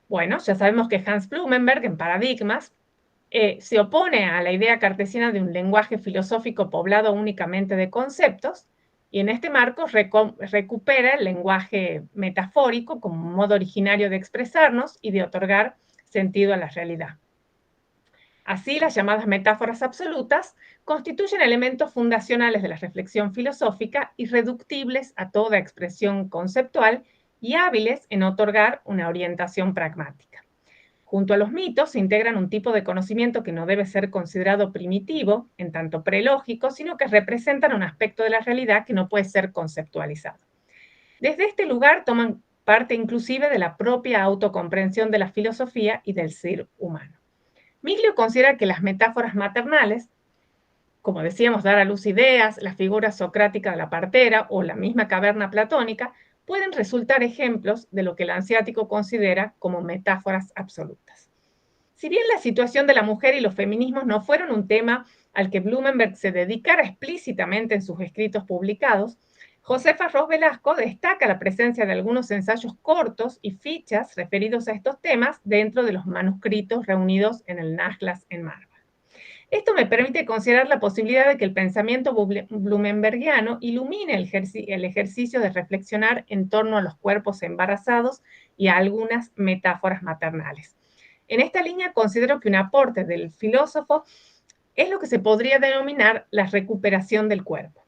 Bueno, ya sabemos que Hans Blumenberg, en Paradigmas, se opone a la idea cartesiana de un lenguaje filosófico poblado únicamente de conceptos, y en este marco recupera el lenguaje metafórico como un modo originario de expresarnos y de otorgar sentido a la realidad. Así, las llamadas metáforas absolutas constituyen elementos fundacionales de la reflexión filosófica, irreductibles a toda expresión conceptual y hábiles en otorgar una orientación pragmática. Junto a los mitos se integran un tipo de conocimiento que no debe ser considerado primitivo, en tanto prelógico, sino que representan un aspecto de la realidad que no puede ser conceptualizado. Desde este lugar toman parte inclusive de la propia autocomprensión de la filosofía y del ser humano. Miglio considera que las metáforas maternales, como decíamos, dar a luz ideas, la figura socrática de la partera o la misma caverna platónica, pueden resultar ejemplos de lo que el ansiático considera como metáforas absolutas. Si bien la situación de la mujer y los feminismos no fueron un tema al que Blumenberg se dedicara explícitamente en sus escritos publicados, Josefa Ros Velasco destaca la presencia de algunos ensayos cortos y fichas referidos a estos temas dentro de los manuscritos reunidos en el Nachlass en Marburg. Esto me permite considerar la posibilidad de que el pensamiento blumenbergiano ilumine el ejercicio de reflexionar en torno a los cuerpos embarazados y a algunas metáforas maternales. En esta línea considero que un aporte del filósofo es lo que se podría denominar la recuperación del cuerpo.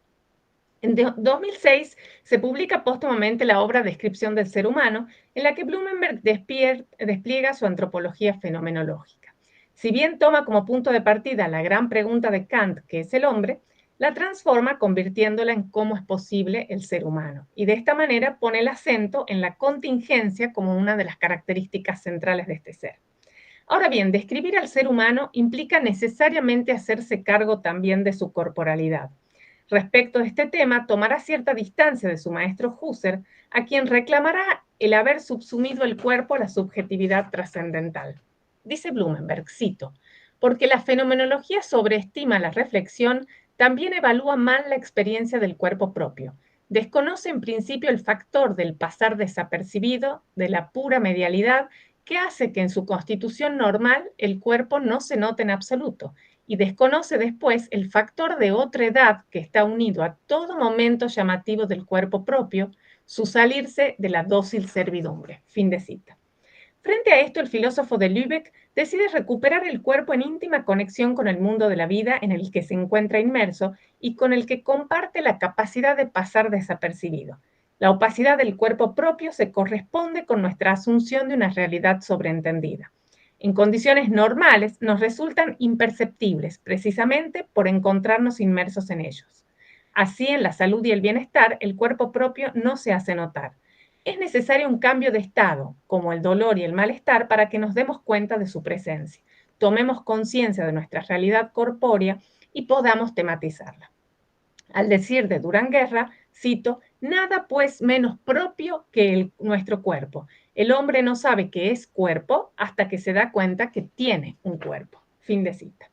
En 2006 se publica póstumamente la obra Descripción del ser humano, en la que Blumenberg despliega su antropología fenomenológica. Si bien toma como punto de partida la gran pregunta de Kant, ¿qué es el hombre?, la transforma convirtiéndola en cómo es posible el ser humano. Y de esta manera pone el acento en la contingencia como una de las características centrales de este ser. Ahora bien, describir al ser humano implica necesariamente hacerse cargo también de su corporalidad. Respecto de este tema, tomará cierta distancia de su maestro Husserl, a quien reclamará el haber subsumido el cuerpo a la subjetividad trascendental. Dice Blumenberg, cito, porque la fenomenología sobreestima la reflexión, también evalúa mal la experiencia del cuerpo propio. Desconoce en principio el factor del pasar desapercibido, de la pura medialidad, que hace que en su constitución normal el cuerpo no se note en absoluto, y desconoce después el factor de otra edad que está unido a todo momento llamativo del cuerpo propio, su salirse de la dócil servidumbre. Fin de cita. Frente a esto, el filósofo de Lübeck decide recuperar el cuerpo en íntima conexión con el mundo de la vida en el que se encuentra inmerso y con el que comparte la capacidad de pasar desapercibido. La opacidad del cuerpo propio se corresponde con nuestra asunción de una realidad sobreentendida. En condiciones normales nos resultan imperceptibles, precisamente por encontrarnos inmersos en ellos. Así, en la salud y el bienestar, el cuerpo propio no se hace notar. Es necesario un cambio de estado, como el dolor y el malestar, para que nos demos cuenta de su presencia, tomemos conciencia de nuestra realidad corpórea y podamos tematizarla. Al decir de Durán Guerra, cito, nada pues menos propio que nuestro cuerpo. El hombre no sabe que es cuerpo hasta que se da cuenta que tiene un cuerpo. Fin de cita.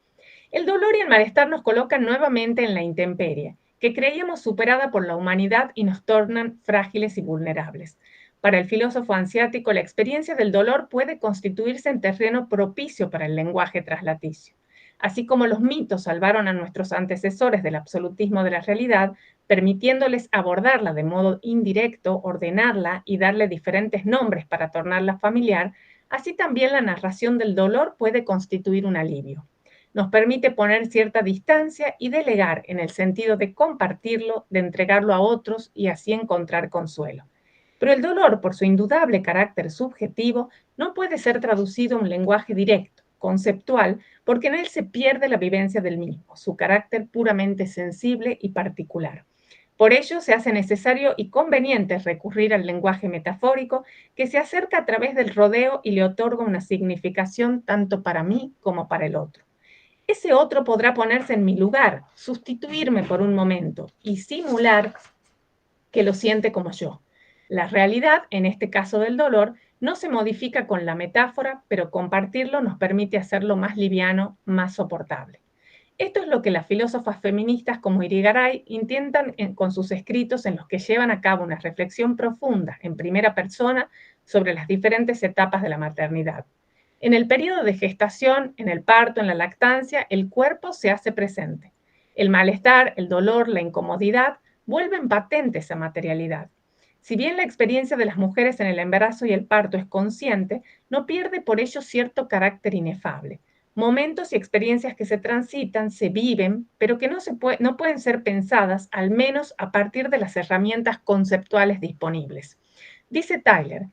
El dolor y el malestar nos colocan nuevamente en la intemperie, que creíamos superada por la humanidad y nos tornan frágiles y vulnerables. Para el filósofo ansiático, la experiencia del dolor puede constituirse en terreno propicio para el lenguaje traslaticio. Así como los mitos salvaron a nuestros antecesores del absolutismo de la realidad, permitiéndoles abordarla de modo indirecto, ordenarla y darle diferentes nombres para tornarla familiar, así también la narración del dolor puede constituir un alivio. Nos permite poner cierta distancia y delegar en el sentido de compartirlo, de entregarlo a otros y así encontrar consuelo. Pero el dolor, por su indudable carácter subjetivo, no puede ser traducido a un lenguaje directo, conceptual, porque en él se pierde la vivencia del mismo, su carácter puramente sensible y particular. Por ello, se hace necesario y conveniente recurrir al lenguaje metafórico que se acerca a través del rodeo y le otorga una significación tanto para mí como para el otro. Ese otro podrá ponerse en mi lugar, sustituirme por un momento y simular que lo siente como yo. La realidad, en este caso del dolor, no se modifica con la metáfora, pero compartirlo nos permite hacerlo más liviano, más soportable. Esto es lo que las filósofas feministas como Irigaray intentan con sus escritos en los que llevan a cabo una reflexión profunda en primera persona sobre las diferentes etapas de la maternidad. En el periodo de gestación, en el parto, en la lactancia, el cuerpo se hace presente. El malestar, el dolor, la incomodidad vuelven patente esa materialidad. Si bien la experiencia de las mujeres en el embarazo y el parto es consciente, no pierde por ello cierto carácter inefable. Momentos y experiencias que se transitan, se viven, pero que no pueden ser pensadas, al menos a partir de las herramientas conceptuales disponibles. Dice Tyler,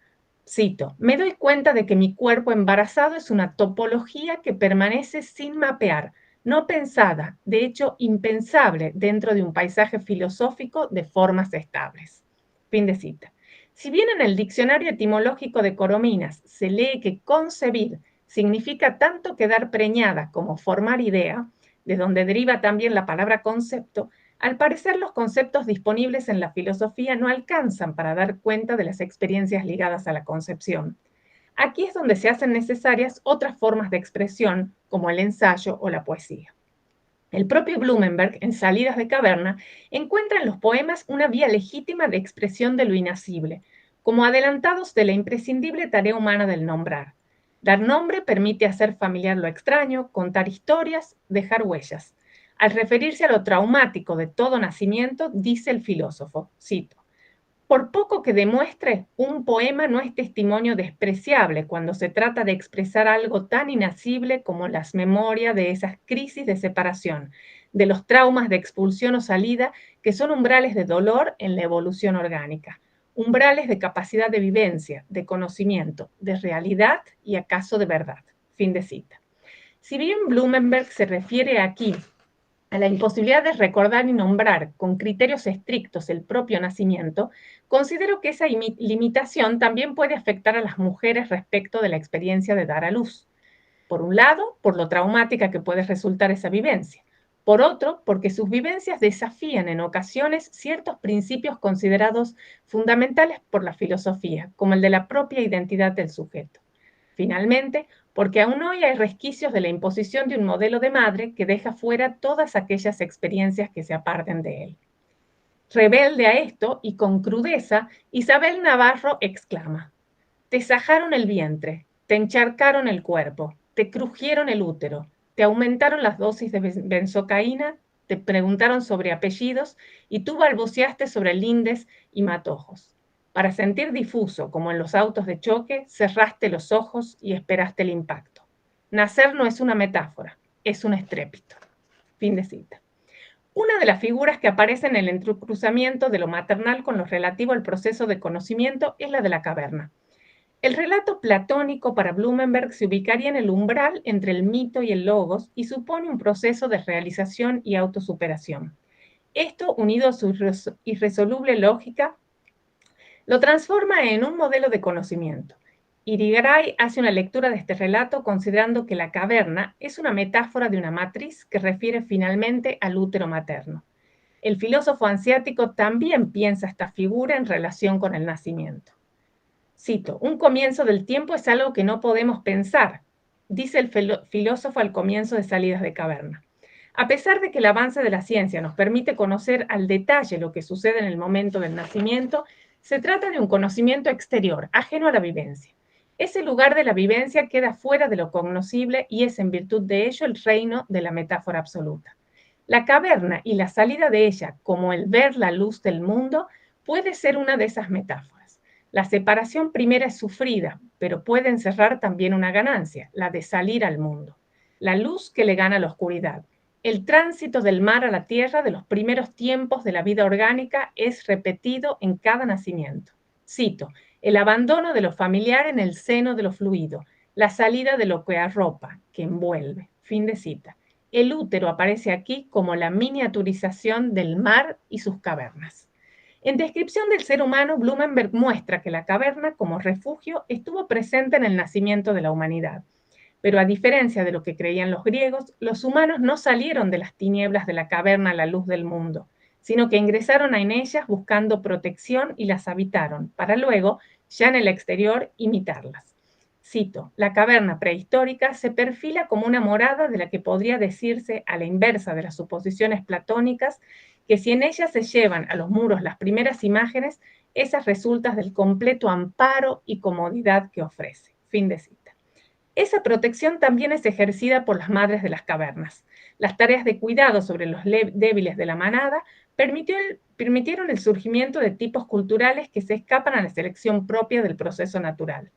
cito, me doy cuenta de que mi cuerpo embarazado es una topología que permanece sin mapear, no pensada, de hecho impensable dentro de un paisaje filosófico de formas estables. Fin de cita. Si bien en el diccionario etimológico de Corominas se lee que concebir significa tanto quedar preñada como formar idea, de donde deriva también la palabra concepto, al parecer los conceptos disponibles en la filosofía no alcanzan para dar cuenta de las experiencias ligadas a la concepción. Aquí es donde se hacen necesarias otras formas de expresión, como el ensayo o la poesía. El propio Blumenberg, en Salidas de Caverna, encuentra en los poemas una vía legítima de expresión de lo inacible, como adelantados de la imprescindible tarea humana del nombrar. Dar nombre permite hacer familiar lo extraño, contar historias, dejar huellas. Al referirse a lo traumático de todo nacimiento, dice el filósofo, cito, por poco que demuestre, un poema no es testimonio despreciable cuando se trata de expresar algo tan inacible como las memorias de esas crisis de separación, de los traumas de expulsión o salida que son umbrales de dolor en la evolución orgánica, umbrales de capacidad de vivencia, de conocimiento, de realidad y acaso de verdad. Fin de cita. Si bien Blumenberg se refiere aquí a la imposibilidad de recordar y nombrar con criterios estrictos el propio nacimiento, considero que esa limitación también puede afectar a las mujeres respecto de la experiencia de dar a luz. Por un lado, por lo traumática que puede resultar esa vivencia. Por otro, porque sus vivencias desafían en ocasiones ciertos principios considerados fundamentales por la filosofía, como el de la propia identidad del sujeto. Finalmente, porque aún hoy hay resquicios de la imposición de un modelo de madre que deja fuera todas aquellas experiencias que se aparten de él. Rebelde a esto y con crudeza, Isabel Navarro exclama: te sajaron el vientre, te encharcaron el cuerpo, te crujieron el útero, te aumentaron las dosis de benzocaína, te preguntaron sobre apellidos y tú balbuceaste sobre lindes y matojos. Para sentir difuso, como en los autos de choque, cerraste los ojos y esperaste el impacto. Nacer no es una metáfora, es un estrépito. Fin de cita. Una de las figuras que aparece en el entrecruzamiento de lo maternal con lo relativo al proceso de conocimiento es la de la caverna. El relato platónico para Blumenberg se ubicaría en el umbral entre el mito y el logos y supone un proceso de realización y autosuperación. Esto, unido a su irresoluble lógica, lo transforma en un modelo de conocimiento. Irigaray hace una lectura de este relato considerando que la caverna es una metáfora de una matriz que refiere finalmente al útero materno. El filósofo asiático también piensa esta figura en relación con el nacimiento. Cito: un comienzo del tiempo es algo que no podemos pensar, dice el filósofo al comienzo de Salidas de Caverna. A pesar de que el avance de la ciencia nos permite conocer al detalle lo que sucede en el momento del nacimiento, se trata de un conocimiento exterior, ajeno a la vivencia. Ese lugar de la vivencia queda fuera de lo cognoscible y es en virtud de ello el reino de la metáfora absoluta. La caverna y la salida de ella, como el ver la luz del mundo, puede ser una de esas metáforas. La separación primera es sufrida, pero puede encerrar también una ganancia, la de salir al mundo. La luz que le gana a la oscuridad. El tránsito del mar a la tierra de los primeros tiempos de la vida orgánica es repetido en cada nacimiento. Cito: el abandono de lo familiar en el seno de lo fluido, la salida de lo que arropa, que envuelve. Fin de cita. El útero aparece aquí como la miniaturización del mar y sus cavernas. En Descripción del ser humano, Blumenberg muestra que la caverna como refugio estuvo presente en el nacimiento de la humanidad. Pero a diferencia de lo que creían los griegos, los humanos no salieron de las tinieblas de la caverna a la luz del mundo, sino que ingresaron en ellas buscando protección y las habitaron, para luego, ya en el exterior, imitarlas. Cito: la caverna prehistórica se perfila como una morada de la que podría decirse, a la inversa de las suposiciones platónicas, que si en ella se llevan a los muros las primeras imágenes, esas resultan del completo amparo y comodidad que ofrece. Fin de cita. Esa protección también es ejercida por las madres de las cavernas. Las tareas de cuidado sobre los débiles de la manada permitieron el surgimiento de tipos culturales que se escapan a la selección propia del proceso natural.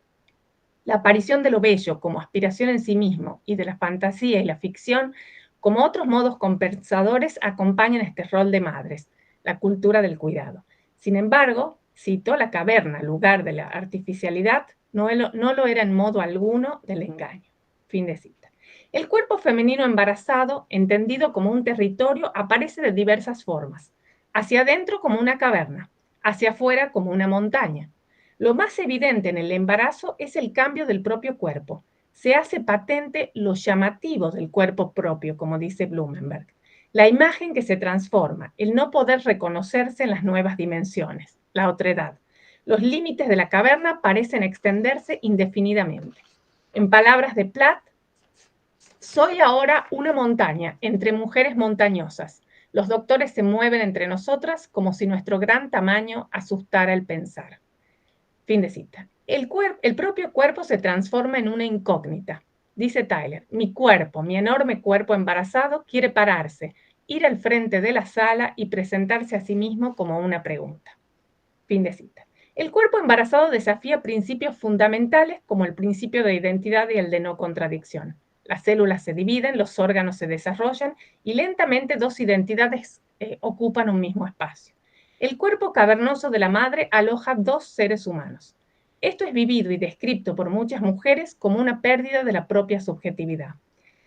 La aparición de lo bello como aspiración en sí mismo y de la fantasía y la ficción como otros modos compensadores acompañan este rol de madres, la cultura del cuidado. Sin embargo, cito, la caverna, lugar de la artificialidad, no lo era en modo alguno del engaño. Fin de cita. El cuerpo femenino embarazado, entendido como un territorio, aparece de diversas formas. Hacia adentro como una caverna, hacia afuera como una montaña. Lo más evidente en el embarazo es el cambio del propio cuerpo. Se hace patente lo llamativo del cuerpo propio, como dice Blumenberg. La imagen que se transforma, el no poder reconocerse en las nuevas dimensiones, la otredad. Los límites de la caverna parecen extenderse indefinidamente. En palabras de Platt, soy ahora una montaña entre mujeres montañosas. Los doctores se mueven entre nosotras como si nuestro gran tamaño asustara el pensar. Fin de cita. El propio cuerpo se transforma en una incógnita. Dice Tyler: mi cuerpo, mi enorme cuerpo embarazado, quiere pararse, ir al frente de la sala y presentarse a sí mismo como una pregunta. Fin de cita. El cuerpo embarazado desafía principios fundamentales como el principio de identidad y el de no contradicción. Las células se dividen, los órganos se desarrollan y lentamente dos identidades ocupan un mismo espacio. El cuerpo cavernoso de la madre aloja dos seres humanos. Esto es vivido y descrito por muchas mujeres como una pérdida de la propia subjetividad.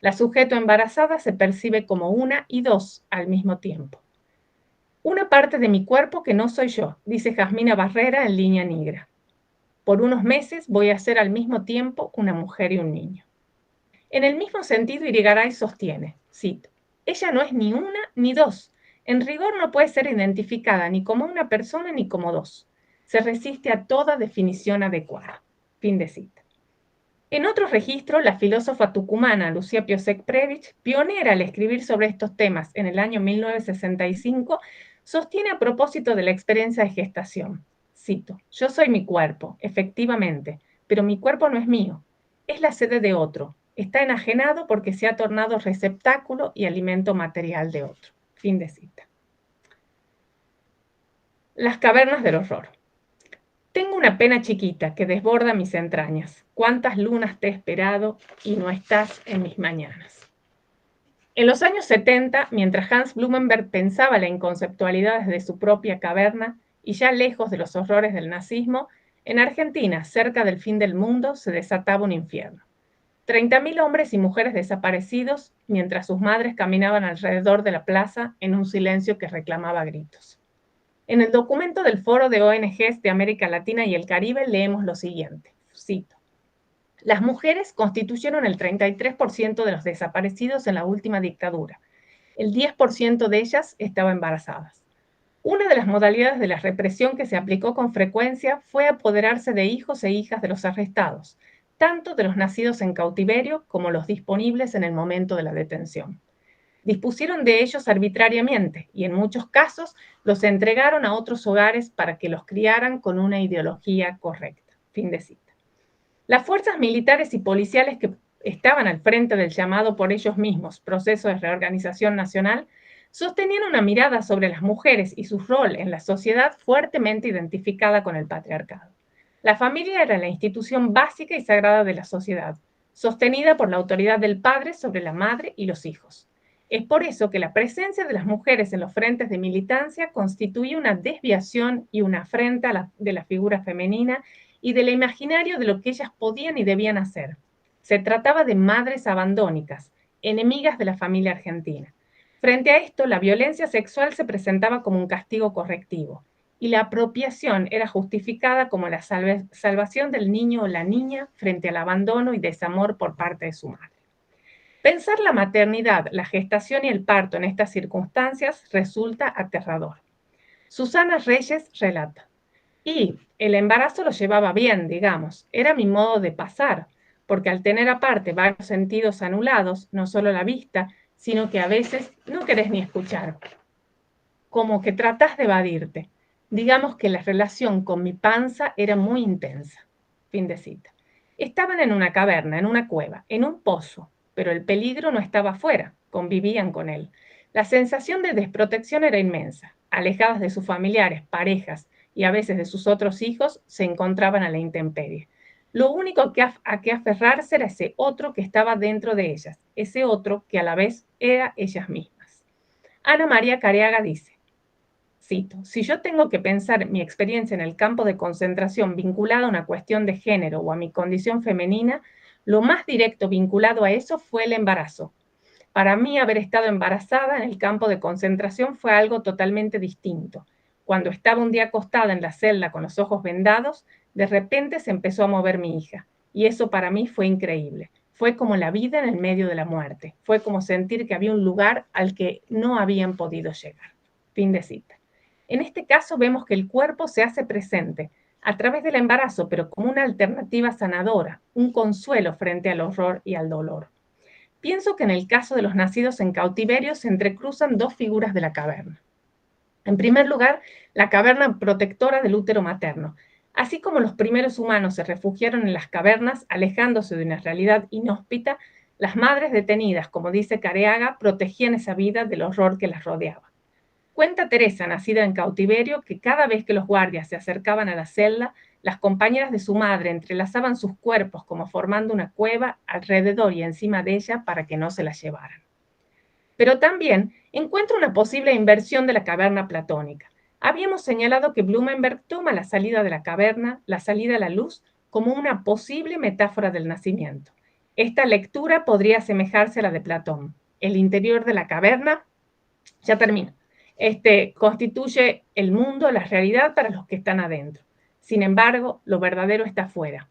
La sujeto embarazada se percibe como una y dos al mismo tiempo. Una parte de mi cuerpo que no soy yo, dice Jasmina Barrera en Línea Negra. Por unos meses voy a ser al mismo tiempo una mujer y un niño. En el mismo sentido, Irigaray sostiene, cito, ella no es ni una ni dos. En rigor no puede ser identificada ni como una persona ni como dos. Se resiste a toda definición adecuada. Fin de cita. En otro registro, la filósofa tucumana Lucía Piosek-Previch, pionera al escribir sobre estos temas en el año 1965, sostiene a propósito de la experiencia de gestación, cito, yo soy mi cuerpo, efectivamente, pero mi cuerpo no es mío, es la sede de otro, está enajenado porque se ha tornado receptáculo y alimento material de otro. Fin de cita. Las cavernas del horror. Tengo una pena chiquita que desborda mis entrañas. Cuántas lunas te he esperado y no estás en mis mañanas. En los años 70, mientras Hans Blumenberg pensaba la inconceptualidad desde su propia caverna y ya lejos de los horrores del nazismo, en Argentina, cerca del fin del mundo, se desataba un infierno. 30.000 hombres y mujeres desaparecidos mientras sus madres caminaban alrededor de la plaza en un silencio que reclamaba gritos. En el documento del Foro de ONGs de América Latina y el Caribe leemos lo siguiente, cito, las mujeres constituyeron el 33% de los desaparecidos en la última dictadura. El 10% de ellas estaban embarazadas. Una de las modalidades de la represión que se aplicó con frecuencia fue apoderarse de hijos e hijas de los arrestados, tanto de los nacidos en cautiverio como los disponibles en el momento de la detención. Dispusieron de ellos arbitrariamente y en muchos casos los entregaron a otros hogares para que los criaran con una ideología correcta. Fin de cita. Las fuerzas militares y policiales que estaban al frente del llamado por ellos mismos proceso de reorganización nacional sostenían una mirada sobre las mujeres y su rol en la sociedad fuertemente identificada con el patriarcado. La familia era la institución básica y sagrada de la sociedad, sostenida por la autoridad del padre sobre la madre y los hijos. Es por eso que la presencia de las mujeres en los frentes de militancia constituye una desviación y una afrenta de la figura femenina y del imaginario de lo que ellas podían y debían hacer. Se trataba de madres abandónicas, enemigas de la familia argentina. Frente a esto, la violencia sexual se presentaba como un castigo correctivo y la apropiación era justificada como la salvación del niño o la niña frente al abandono y desamor por parte de su madre. Pensar la maternidad, la gestación y el parto en estas circunstancias resulta aterrador. Susana Reyes relata, y el embarazo lo llevaba bien, digamos, era mi modo de pasar, porque al tener aparte varios sentidos anulados, no solo la vista, sino que a veces no querés ni escuchar, como que tratás de evadirte. Digamos que la relación con mi panza era muy intensa. Fin de cita. Estaban en una caverna, en una cueva, en un pozo, pero el peligro no estaba afuera, convivían con él. La sensación de desprotección era inmensa. Alejadas de sus familiares, parejas y a veces de sus otros hijos, se encontraban a la intemperie. Lo único a que aferrarse era ese otro que estaba dentro de ellas, ese otro que a la vez era ellas mismas. Ana María Careaga dice, cito, si yo tengo que pensar mi experiencia en el campo de concentración vinculada a una cuestión de género o a mi condición femenina, lo más directo vinculado a eso fue el embarazo. Para mí, haber estado embarazada en el campo de concentración fue algo totalmente distinto. Cuando estaba un día acostada en la celda con los ojos vendados, de repente se empezó a mover mi hija. Y eso para mí fue increíble. Fue como la vida en el medio de la muerte. Fue como sentir que había un lugar al que no habían podido llegar. Fin de cita. En este caso vemos que el cuerpo se hace presente a través del embarazo, pero como una alternativa sanadora, un consuelo frente al horror y al dolor. Pienso que en el caso de los nacidos en cautiverio se entrecruzan dos figuras de la caverna. En primer lugar, la caverna protectora del útero materno. Así como los primeros humanos se refugiaron en las cavernas, alejándose de una realidad inhóspita, las madres detenidas, como dice Careaga, protegían esa vida del horror que las rodeaba. Cuenta Teresa, nacida en cautiverio, que cada vez que los guardias se acercaban a la celda, las compañeras de su madre entrelazaban sus cuerpos como formando una cueva alrededor y encima de ella para que no se la llevaran. Pero también encuentra una posible inversión de la caverna platónica. Habíamos señalado que Blumenberg toma la salida de la caverna, la salida a la luz, como una posible metáfora del nacimiento. Esta lectura podría asemejarse a la de Platón. El interior de la caverna, ya termino, constituye el mundo, la realidad para los que están adentro. Sin embargo, lo verdadero está afuera.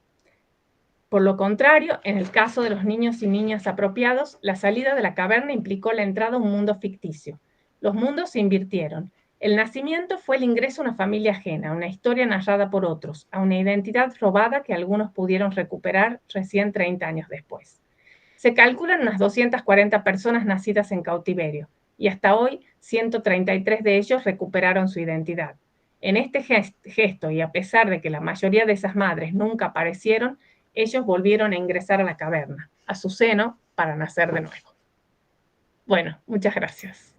Por lo contrario, en el caso de los niños y niñas apropiados, la salida de la caverna implicó la entrada a un mundo ficticio. Los mundos se invirtieron. El nacimiento fue el ingreso a una familia ajena, a una historia narrada por otros, a una identidad robada que algunos pudieron recuperar recién 30 años después. Se calculan unas 240 personas nacidas en cautiverio, y hasta hoy 133 de ellos recuperaron su identidad. En este gesto, y a pesar de que la mayoría de esas madres nunca aparecieron, ellos volvieron a ingresar a la caverna, a su seno, para nacer de nuevo. Bueno, muchas gracias.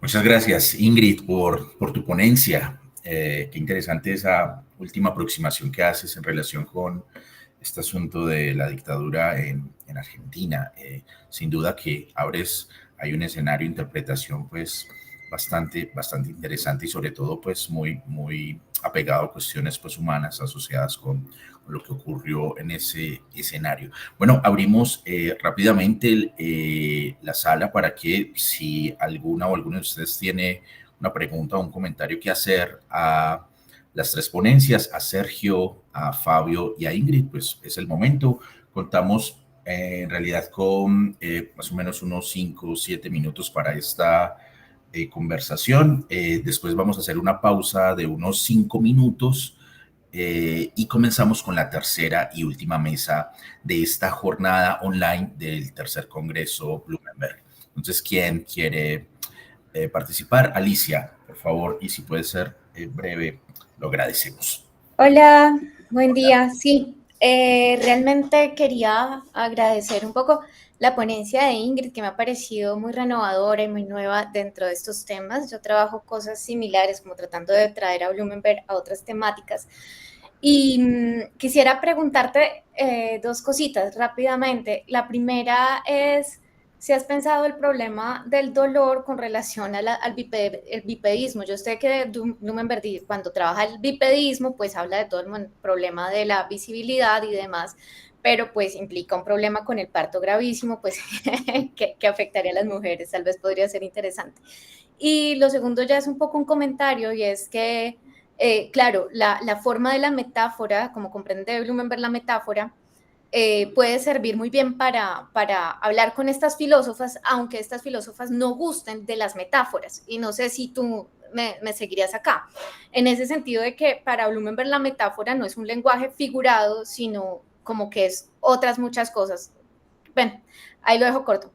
Muchas gracias, Ingrid, por tu ponencia. Qué interesante esa última aproximación que haces en relación con este asunto de la dictadura en Argentina. Sin duda que hay un escenario de interpretación pues bastante interesante y sobre todo pues muy apegado a cuestiones pues humanas asociadas con lo que ocurrió en ese escenario. Bueno, abrimos rápidamente la sala para que si alguna o alguno de ustedes tiene una pregunta o un comentario que hacer a las tres ponencias, a Sergio, a Fabio y a Ingrid, pues es el momento. Contamos en realidad con más o menos unos 5 o 7 minutos para esta conversación. Después vamos a hacer una pausa de unos 5 minutos y comenzamos con la tercera y última mesa de esta jornada online del tercer Congreso Bloomberg. Entonces, ¿quién quiere participar? Alicia, por favor, y si puede ser breve, lo agradecemos. Hola, buen día. Sí, realmente quería agradecer un poco la ponencia de Ingrid, que me ha parecido muy renovadora y muy nueva dentro de estos temas. Yo trabajo cosas similares, como tratando de traer a Bloomberg a otras temáticas. Y quisiera preguntarte dos cositas rápidamente. La primera es si has pensado el problema del dolor con relación al el bipedismo. Yo sé que Bloomberg, cuando trabaja el bipedismo, pues habla de todo el problema de la visibilidad y demás, pero pues implica un problema con el parto gravísimo, pues que afectaría a las mujeres, tal vez podría ser interesante. Y lo segundo ya es un poco un comentario, y es que, claro, la forma de la metáfora, como comprende Bloomberg la metáfora, puede servir muy bien para hablar con estas filósofas, aunque estas filósofas no gusten de las metáforas. Y no sé si tú me seguirías acá. En ese sentido de que para Bloomberg la metáfora no es un lenguaje figurado, sino como que es otras muchas cosas. Bueno, ahí lo dejo corto.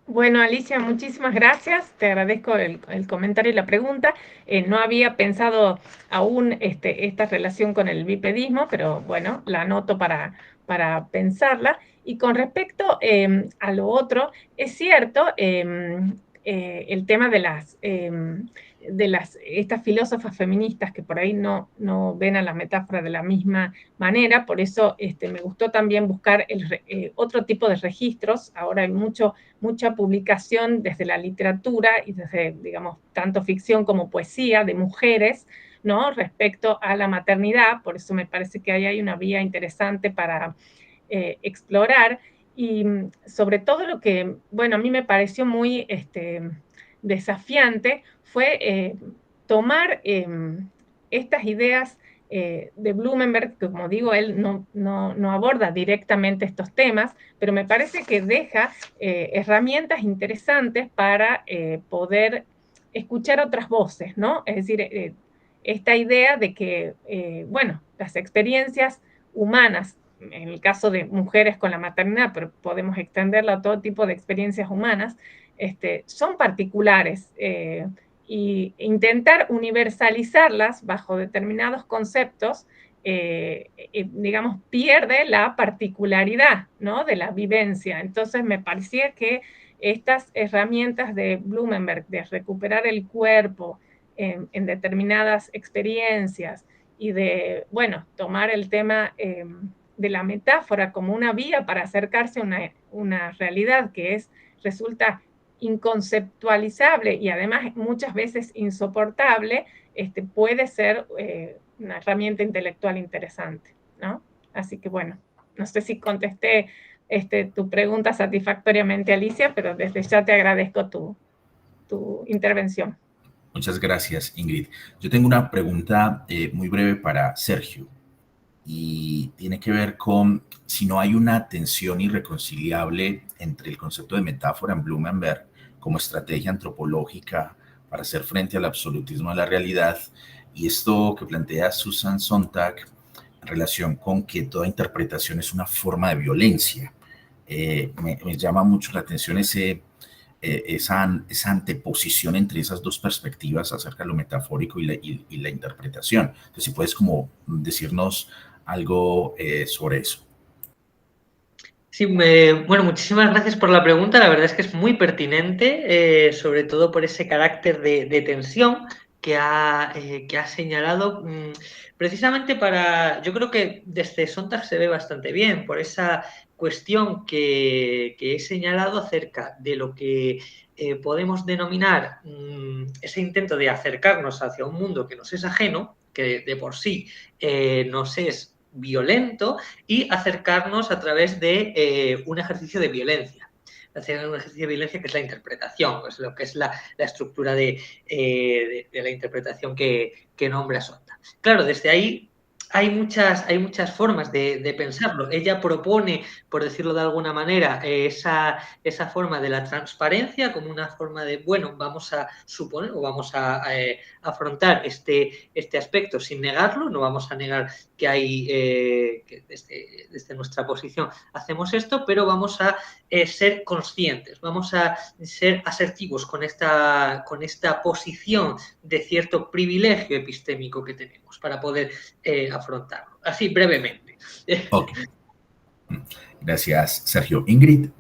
Bueno, Alicia, muchísimas gracias. Te agradezco el comentario y la pregunta. No había pensado aún esta relación con el bipedismo, pero bueno, la anoto para pensarla. Y con respecto a lo otro, es cierto, el tema de estas filósofas feministas que por ahí no ven a la metáfora de la misma manera, por eso me gustó también buscar otro tipo de registros. Ahora hay mucha publicación desde la literatura y desde, digamos, tanto ficción como poesía de mujeres, ¿no?, respecto a la maternidad. Por eso me parece que ahí hay una vía interesante para explorar. Y sobre todo lo que, bueno, a mí me pareció muy desafiante fue tomar estas ideas de Bloomberg, que como digo, él no aborda directamente estos temas, pero me parece que deja herramientas interesantes para poder escuchar otras voces, ¿no? Es decir, esta idea de que, bueno, las experiencias humanas, en el caso de mujeres con la maternidad, pero podemos extenderla a todo tipo de experiencias humanas, son particulares, y intentar universalizarlas bajo determinados conceptos, digamos, pierde la particularidad, ¿no?, de la vivencia. Entonces me parecía que estas herramientas de Bloomberg de recuperar el cuerpo en determinadas experiencias y de, bueno, tomar el tema de la metáfora como una vía para acercarse a una realidad que resulta inconceptualizable y además muchas veces insoportable, puede ser una herramienta intelectual interesante, ¿no? Así que bueno, no sé si contesté tu pregunta satisfactoriamente, Alicia, pero desde ya te agradezco tu intervención. Muchas gracias, Ingrid. Yo tengo una pregunta muy breve para Sergio y tiene que ver con si no hay una tensión irreconciliable entre el concepto de metáfora en Blumenberg como estrategia antropológica para hacer frente al absolutismo de la realidad y esto que plantea Susan Sontag en relación con que toda interpretación es una forma de violencia. Me llama mucho la atención esa anteposición entre esas dos perspectivas acerca de lo metafórico y la interpretación. Entonces, si puedes como decirnos algo sobre eso. Sí, bueno, muchísimas gracias por la pregunta. La verdad es que es muy pertinente, sobre todo por ese carácter de tensión que ha señalado. Precisamente yo creo que desde Sontag se ve bastante bien por esa cuestión que he señalado acerca de lo que podemos denominar ese intento de acercarnos hacia un mundo que nos es ajeno, que de por sí nos es violento, y acercarnos a través de un ejercicio de violencia. Hacer un ejercicio de violencia que es la interpretación, pues lo que es la estructura de la interpretación que nombra Sontag. Claro, desde ahí hay muchas formas de pensarlo. Ella propone, por decirlo de alguna manera, esa forma de la transparencia como una forma de, bueno, vamos a suponer o vamos a afrontar este aspecto sin negarlo, no vamos a negar que hay, que desde nuestra posición hacemos esto, pero vamos a ser conscientes, vamos a ser asertivos con esta posición de cierto privilegio epistémico que tenemos para poder afrontarlo. Así, brevemente. Ok. Gracias, Sergio. Ingrid.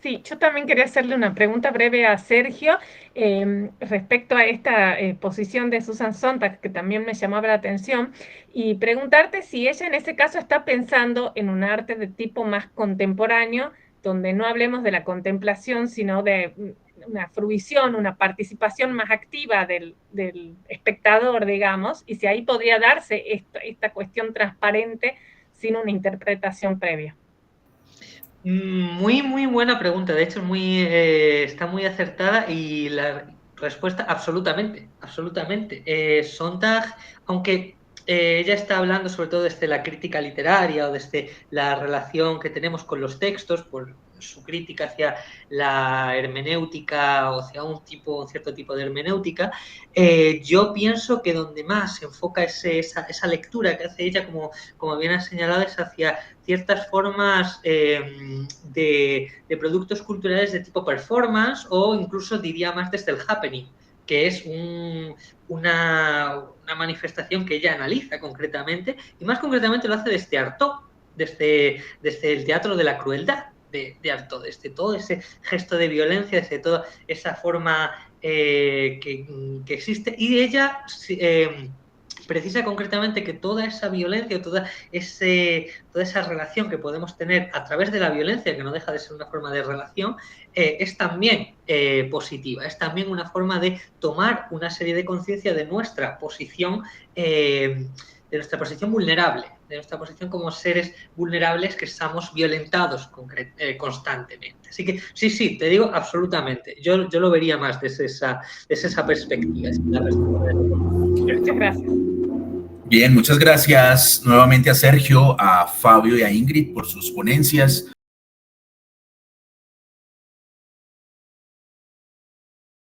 Sí, yo también quería hacerle una pregunta breve a Sergio respecto a esta posición de Susan Sontag, que también me llamaba la atención, y preguntarte si ella en ese caso está pensando en un arte de tipo más contemporáneo, donde no hablemos de la contemplación, sino de una fruición, una participación más activa del espectador, digamos, y si ahí podría darse esta cuestión transparente sin una interpretación previa. Muy, muy buena pregunta. De hecho, está muy acertada y la respuesta absolutamente, absolutamente. Sontag, aunque ella está hablando sobre todo desde la crítica literaria o desde la relación que tenemos con los textos, por su crítica hacia la hermenéutica o hacia un cierto tipo de hermenéutica, yo pienso que donde más se enfoca esa lectura que hace ella, como bien ha señalado, es hacia ciertas formas de productos culturales de tipo performance o incluso diría más desde el happening, que es una manifestación que ella analiza concretamente y más concretamente lo hace desde Artaud, desde el teatro de la crueldad de Artaud, desde todo ese gesto de violencia, desde toda esa forma que existe, y ella precisa concretamente que toda esa violencia, toda esa relación que podemos tener a través de la violencia, que no deja de ser una forma de relación, es también positiva, es también una forma de tomar una serie de conciencia de nuestra posición vulnerable, de nuestra posición como seres vulnerables que estamos violentados constantemente. Así que sí, te digo absolutamente. Yo lo vería más desde esa perspectiva. Muchas gracias. Bien, muchas gracias nuevamente a Sergio, a Fabio y a Ingrid por sus ponencias.